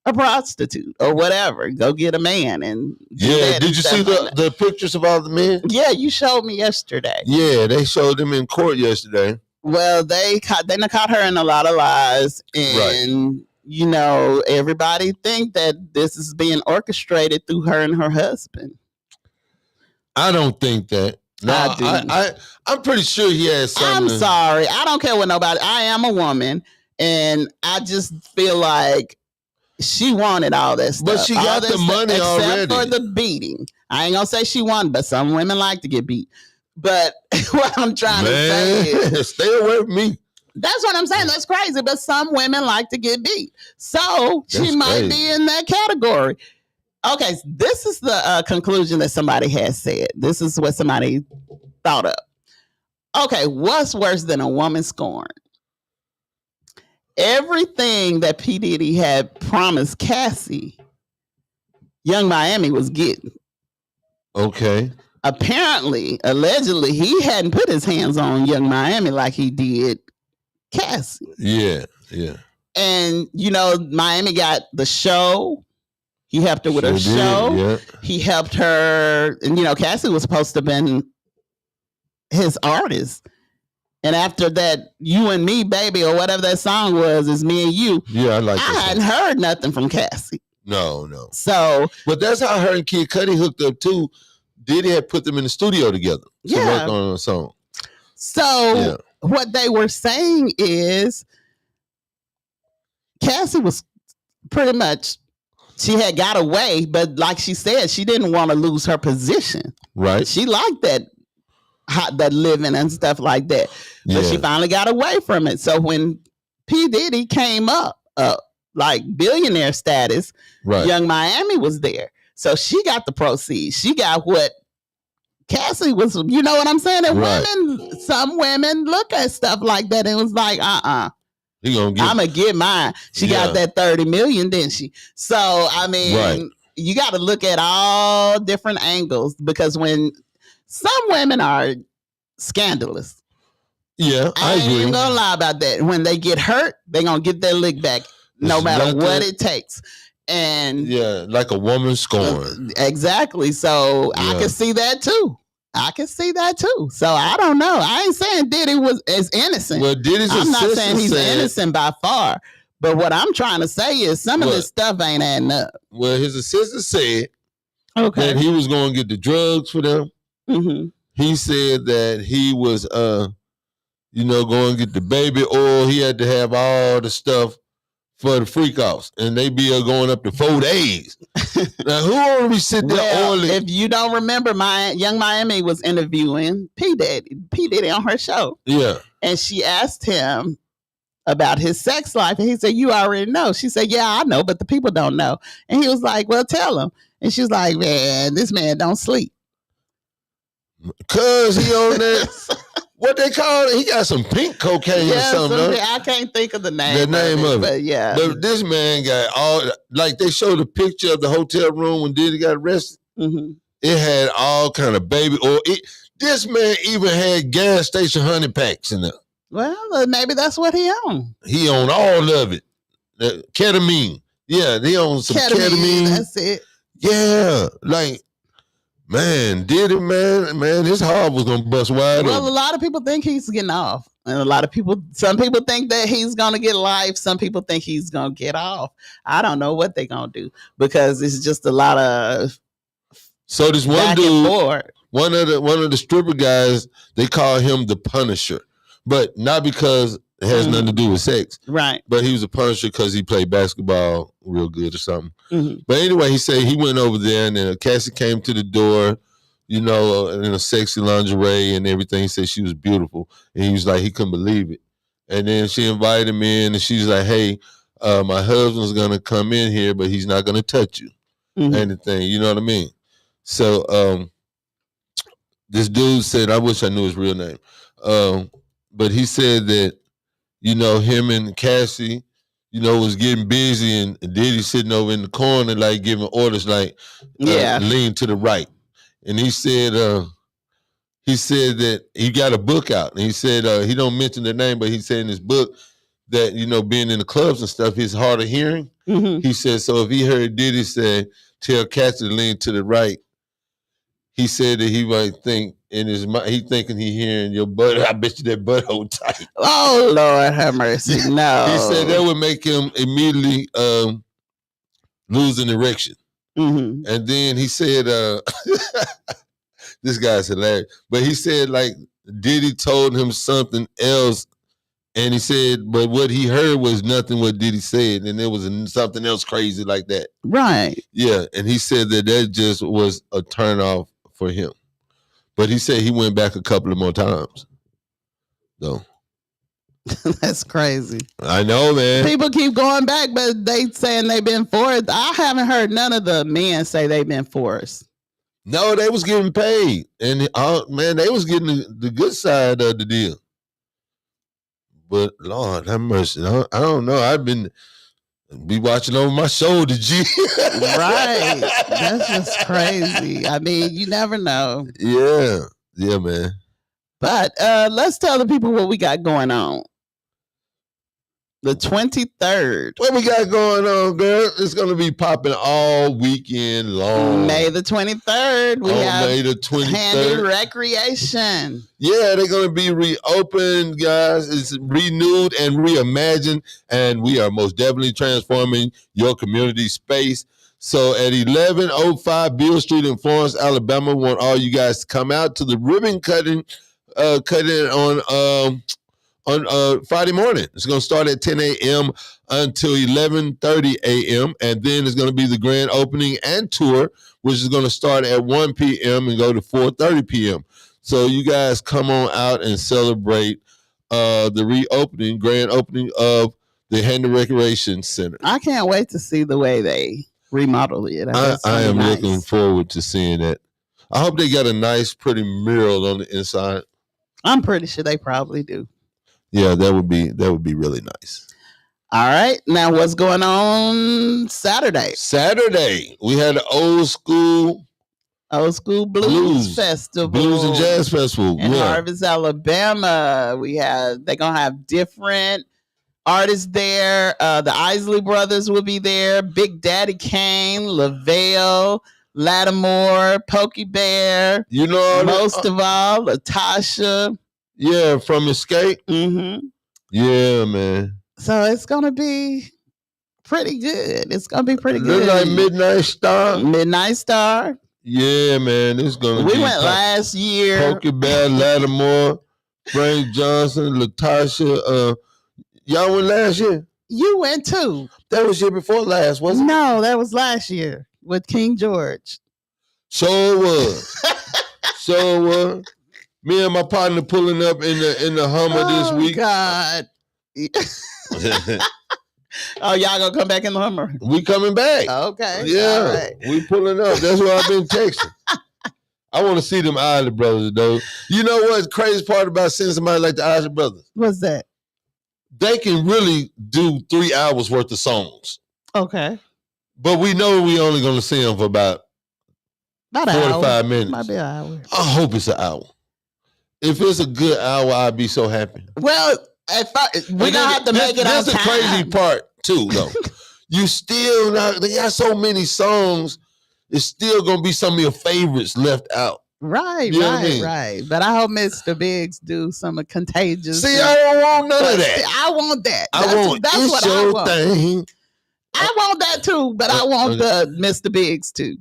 a prostitute or whatever. Go get a man and did you see the pictures of all the men? Yeah, you showed me yesterday. Yeah, they showed them in court yesterday. Well, they caught her in a lot of lies, and you know, everybody think that this is being orchestrated through her and her husband. I don't think that. No, I'm pretty sure he has something. I'm sorry. I don't care what nobody. I am a woman, and I just feel like she wanted all that stuff. But she got the money already. Except for the beating. I ain't gonna say she won, but some women like to get beat. But what I'm trying to say is, stay away from me. That's what I'm saying. That's crazy. But some women like to get beat. So she might be in that category. Okay, this is the conclusion that somebody has said. This is what somebody thought of. Okay, what's worse than a woman scorned? Everything that P. Diddy had promised Cassie, Young Miami was getting. Okay. Apparently, allegedly, he hadn't put his hands on Young Miami like he did Cassie. Yeah. And, you know, Miami got the show. He helped her with her show. Yeah. He helped her. And, you know, Cassie was supposed to have been his artist. And after that, You and Me, Baby, or whatever that song was, is Me and You. Yeah, I like that. I hadn't heard nothing from Cassie. No. So. But that's how her and Kid Cudi hooked up, too. Diddy had put them in the studio together to work on a song. So what they were saying is Cassie was pretty much, she had got away, but like she said, she didn't want to lose her position. Right. She liked that living and stuff like that. But she finally got away from it. So when P. Diddy came up, like billionaire status, Young Miami was there. So she got the proceeds. She got what Cassie was, you know what I'm saying? And women, some women look at stuff like that and was like, I'm gonna get mine. She got that 30 million, didn't she? So I mean, you got to look at all different angles, because when some women are scandalous. Yeah, I agree. ain't even gonna lie about that. When they get hurt, they gonna get their lick back, no matter what it takes. And like a woman scorned. Exactly. So I can see that too. So I don't know. I ain't saying Diddy is innocent. Well, I'm not saying he's innocent by far. But what I'm trying to say is some of this stuff ain't adding up. Well, his assistant said that he was going to get the drugs for them. Mm-hmm. He said that he was, going to get the baby oil. He had to have all the stuff for the freak offs, and they be going up to 4 days. Now, who want to be sitting there oily? If you don't remember, Young Miami was interviewing P. Diddy on her show. Yeah. And she asked him about his sex life, and he said, you already know. She said, yeah, I know, but the people don't know. And he was like, well, tell him. And she was like, man, this man don't sleep. Cause he on that, what they call it? He got some pink cocaine or something. I can't think of the name. Of it. But yeah. But this man got all, like they showed a picture of the hotel room when Diddy got arrested. Mm-hmm. It had all kind of baby oil. This man even had gas station honey packs in there. Well, maybe that's what he owned. He owned all of it. Ketamine. Yeah, they owned some ketamine. That's it. Yeah, like, man, Diddy, man, his heart was gonna bust wide open. Well, a lot of people think he's getting off, and some people think that he's gonna get life. Some people think he's gonna get off. I don't know what they're gonna do, because it's just a lot of. So this one dude, one of the stripper guys, they call him the Punisher, but not because it has nothing to do with sex, right? But he was a Punisher because he played basketball real good or something. Mm-hmm. But anyway, he said he went over there, and then Cassie came to the door, in a sexy lingerie and everything. He said she was beautiful, and he was like, he couldn't believe it. And then she invited him in, and she's like, hey, my husband's gonna come in here, but he's not gonna touch you, anything. You know what I mean? So this dude said, I wish I knew his real name, but he said that, him and Cassie, was getting busy, and Diddy sitting over in the corner, like giving orders, like lean to the right. And he said that he got a book out, and he said he don't mention the name, but he said in his book that being in the clubs and stuff, he's hard of hearing. Mm-hmm. He said, so if he heard Diddy say, tell Cassie to lean to the right, he said that he might think in his mind, he thinking he hearing your butt. I bet you that butthole tight. Oh, Lord have mercy. No. He said that would make him immediately lose an erection. Mm-hmm. And then he said, this guy's hilarious, but he said like Diddy told him something else, and he said, but what he heard was nothing what Diddy said, and there was something else crazy like that. Right. Yeah, and he said that just was a turnoff for him. But he said he went back a couple of more times. So that's crazy. I know, man. People keep going back, but they saying they've been forced. I haven't heard none of the men say they've been forced. No, they was getting paid. And man, they was getting the good side of the deal. But Lord have mercy. I don't know. I've been watching over my shoulder, G. Right. That's just crazy. I mean, you never know. Yeah. Yeah, man. But let's tell the people what we got going on. The 23rd. What we got going on, girl? It's going to be popping all weekend long. May the 23rd. We have May the 23rd. Handy Recreation. Yeah, they're going to be reopened, guys. It's renewed and reimagined, and we are most definitely transforming your community space. So at 1105 Beale Street in Florence, Alabama, we want all you guys to come out to the ribbon cutting on Friday morning. It's going to start at 10 a.m. until 11:30 a.m. And then it's going to be the grand opening and tour, which is going to start at 1 p.m. and go to 4:30 p.m. So you guys come on out and celebrate the grand opening of the Handy Recreation Center. I can't wait to see the way they remodel it. I am looking forward to seeing that. I hope they got a nice, pretty mural on the inside. I'm pretty sure they probably do. Yeah, that would be really nice. All right. Now what's going on Saturday? Saturday, we had an old school blues festival. Blues and Jazz Festival. In Harvest, Alabama. They're gonna have different artists there. The Isley Brothers will be there. Big Daddy Kane, Lavelle, Lattimore, Pokey Bear. Most of all, Latasha. Yeah, from Escape. Mm-hmm. Yeah, man. So it's gonna be pretty good. It's gonna be pretty good. Look like Midnight Star. Midnight Star. Yeah, man. It's gonna be. We went last year. Pokey Bear, Lattimore, Frank Johnson, Latasha. Y'all went last year? You went too. That was year before last, wasn't it? No, that was last year with King George. So it was. Me and my partner pulling up in the Hummer this week. God. Oh, y'all gonna come back in the Hummer? We coming back. Okay. Yeah. Right. We pulling up. That's what I've been texting. I want to see them Isley Brothers, though. You know what's the crazy part about seeing somebody like the Isley Brothers? What's that? They can really do 3 hours worth of songs. Okay. But we know we only going to see them for about 45 minutes. Might be an hour. I hope it's an hour. If it's a good hour, I'd be so happy. Well, we're gonna have to make it on time. That's the crazy part too, though. You still not. They got so many songs. It's still gonna be some of your favorites left out. Right, right. But I hope Mr. Biggs do some Contagious. See, I don't want none of that. I want that. That's what I want. Thing. I want that too, but I want the Mr. Biggs too.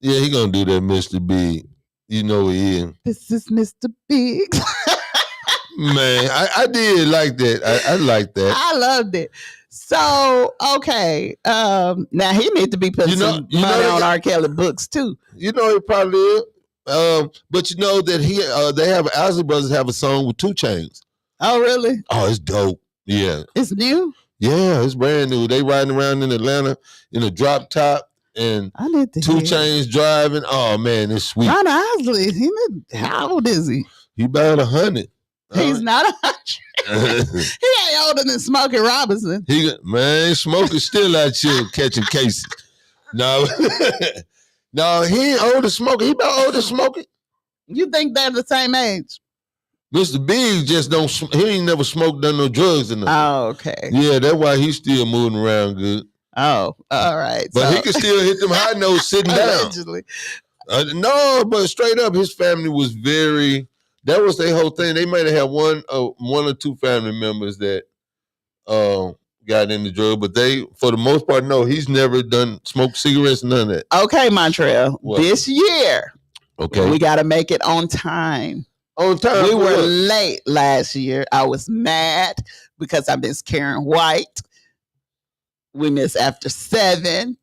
Yeah, he gonna do that, Mr. Big. You know he is. This is Mr. Biggs. Man, I did like that. I like that. I loved it. So, okay. Now he needs to be putting some money on R. Kelly books too. You know he probably is. But you know that they have Isley Brothers have a song with 2 Chainz. Oh, really? Oh, it's dope. Yeah. It's new? Yeah, it's brand new. They riding around in Atlanta in a drop top. and I need to 2 hear. Chainz driving. Oh man, it's sweet. Ron Isley, how old is he? He about 100. He's not 100. He ain't older than Smokey Robinson. Man, Smokey still out here catching cases. No, no, he ain't older Smokey. He about older Smokey. You think they're the same age? Mr. Big just don't. He ain't never smoked, done no drugs or nothing. Oh, okay. Yeah, that's why he's still moving around good. Oh, all right. But he can still hit them high notes sitting down. Allegedly. No, but straight up, his family was very. That was their whole thing. They might have had one or two family members that got into drug, but they, for the most part, no. He's never done smoked cigarettes, none of that. Okay, Montreal. What? This year, okay, we got to make it on time. On time. We were late last year. I was mad because I missed Karen White. We missed After 7.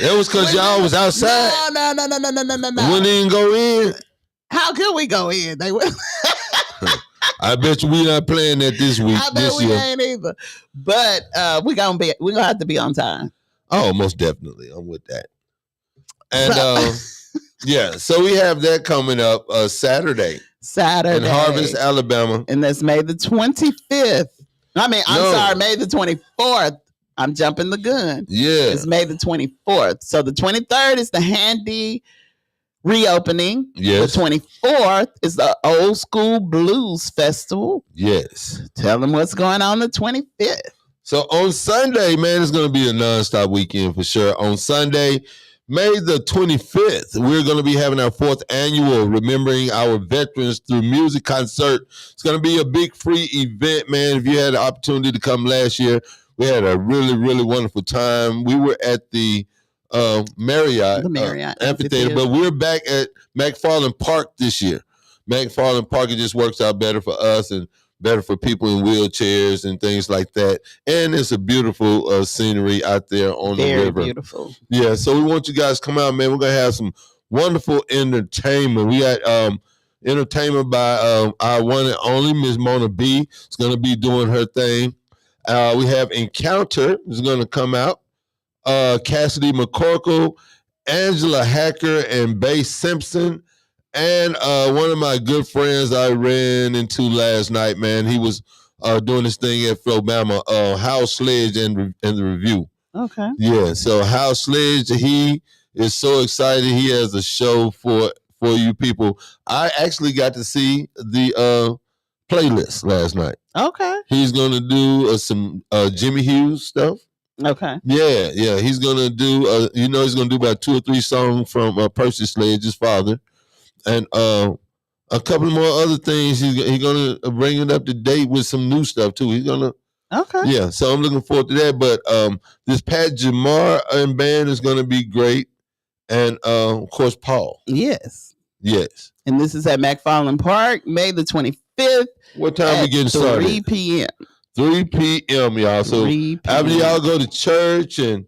That was because y'all was outside. No. We didn't go in. How could we go in? They were. I bet you we not playing that this week. I bet we ain't either. But we're gonna have to be on time. Oh, most definitely. I'm with that. And yeah, so we have that coming up Saturday. In Harvest, Alabama. And that's May the 25th. I'm sorry, May the 24th. I'm jumping the gun. Yeah. It's May the 24th. So the 23rd is the Handy reopening. Yes. The 24th is the Old School Blues Festival. Yes. Tell them what's going on the 25th. So on Sunday, man, it's going to be a nonstop weekend for sure. On Sunday, May the 25th, we're going to be having our 4th annual Remembering Our Veterans Through Music concert. It's going to be a big free event, man. If you had the opportunity to come last year, we had a really, really wonderful time. We were at the Marriott Amphitheater, but we're back at McFarland Park this year. McFarland Park, it just works out better for us and better for people in wheelchairs and things like that. And it's a beautiful scenery out there on the river. Very beautiful. Yeah, so we want you guys to come out, man. We're going to have some wonderful entertainment. We got entertainment by our one and only Miss Mona B. Is going to be doing her thing. We have Encounter is going to come out. Cassidy McCorkle, Angela Hacker, and Bay Simpson. And one of my good friends I ran into last night, man, he was doing this thing at Flobama, Hal Sledge and the Review. Okay. Yeah, so Hal Sledge, he is so excited. He has a show for you people. I actually got to see the playlist last night. Okay. He's going to do some Jimmy Hughes stuff. Okay. Yeah. He's going to do, he's going to do about 2 or 3 songs from Percy Sledge's father. And a couple more other things. He's going to bring it up to date with some new stuff, too. He's going to. Okay. Yeah, so I'm looking forward to that. But this Pat Jamar and band is going to be great. And, of course, Paul. Yes. Yes. And this is at McFarland Park, May the 25th. What time we getting started? 3 p.m. 3 p.m., y'all. So after y'all go to church and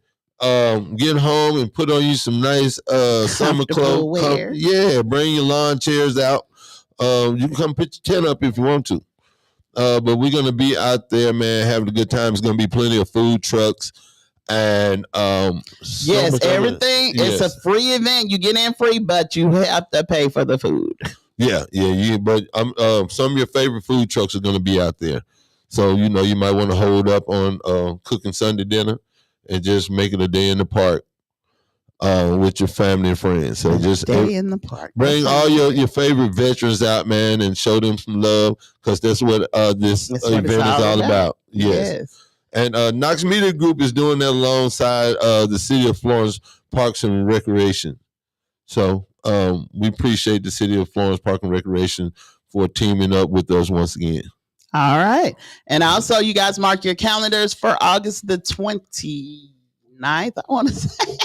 get home and put on you some nice summer clothes. Yeah, bring your lawn chairs out. You can come put your tent up if you want to. But we're going to be out there, man, having a good time. It's going to be plenty of food trucks. And yes, everything. It's a free event. You get in free, but you have to pay for the food. Yeah. But some of your favorite food trucks are going to be out there. So, you might want to hold up on cooking Sunday dinner and just make it a day in the park with your family and friends. So just day in the park. Bring all your favorite veterans out, man, and show them some love because that's what this event is all about. Yes. And Knox Media Group is doing that alongside the City of Florence Parks and Recreation. So we appreciate the City of Florence Park and Recreation for teaming up with us once again. All right. And also, you guys mark your calendars for August the 29th, I want to say.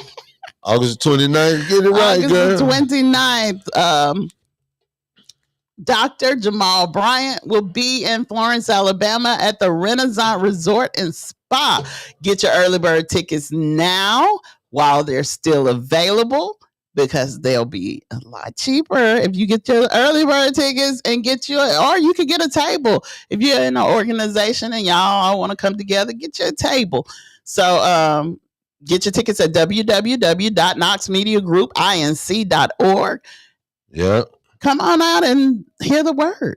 August 29th. Get it right, August girl. the 29th. Dr. Jamal Bryant will be in Florence, Alabama at the Renaissance Resort and Spa. Get your early bird tickets now while they're still available, because they'll be a lot cheaper if you get your early bird tickets and or you could get a table. If you're in an organization and y'all all want to come together, get your table. So Get your tickets at www.knoxmediagroupinc.org. Yeah. Come on out and hear the word.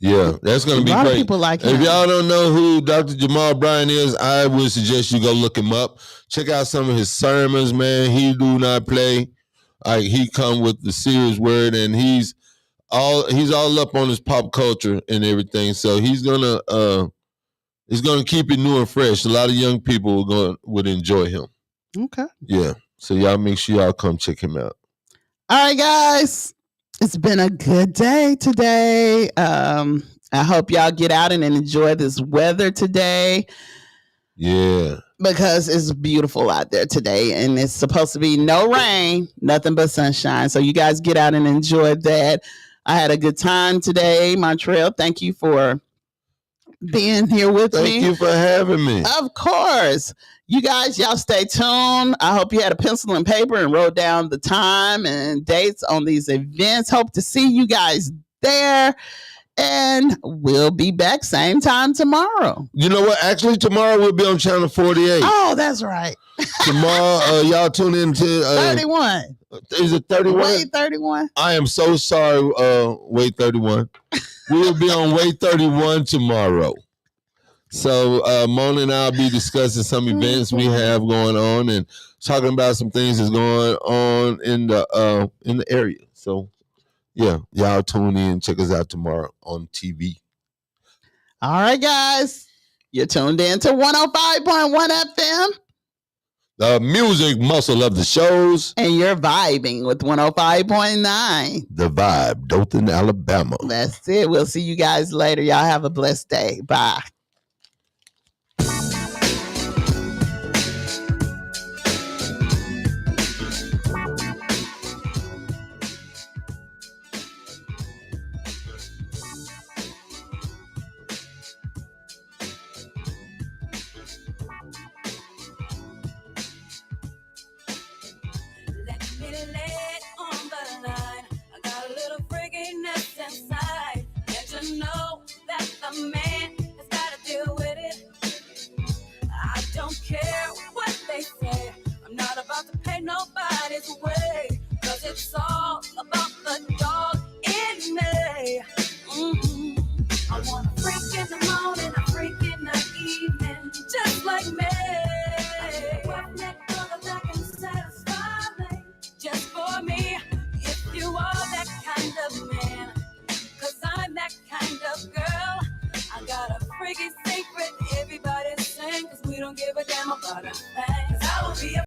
Yeah, that's going to be a lot great. Of people like him. If y'all don't know who Dr. Jamal Bryant is, I would suggest you go look him up. Check out some of his sermons, man. He do not play. He come with the serious word, and he's all up on his pop culture and everything. So he's gonna keep it new and fresh. A lot of young people would enjoy him. Okay. Yeah. So y'all make sure y'all come check him out. All right, guys. It's been a good day today. I hope y'all get out and enjoy this weather today. Yeah. Because it's beautiful out there today, and it's supposed to be no rain, nothing but sunshine. So you guys get out and enjoy that. I had a good time today, Montreal. Thank you for being here with me. Thank you for having me. Of course. You guys, y'all stay tuned. I hope you had a pencil and paper and wrote down the time and dates on these events. Hope to see you guys there. And we'll be back same time tomorrow. You know what? Actually, tomorrow we'll be on channel 48. Oh, that's right. Tomorrow, y'all tune in to 31. Is it 31? Wait, 31. I am so sorry, Wait 31. We will be on Wait 31 tomorrow. So Mona and I'll be discussing some events we have going on and talking about some things that's going on in the area. So yeah, y'all tune in. Check us out tomorrow on TV. All right, guys. You're tuned in to 105.1 FM. The music muscle of the shows. And you're vibing with 105.9. The Vibe, Dothan, Alabama. That's it. We'll see you guys later. Y'all have a blessed day. Bye. Nobody's way, 'cause it's all about the dog in me. I want a freak in the morning, a freak in the evening, just like me. Roughneck brother that can satisfy me, just for me. If you are that kind of man, 'cause I'm that kind of girl. I got a freaky secret, everybody sing, 'cause we don't give a damn about a thing.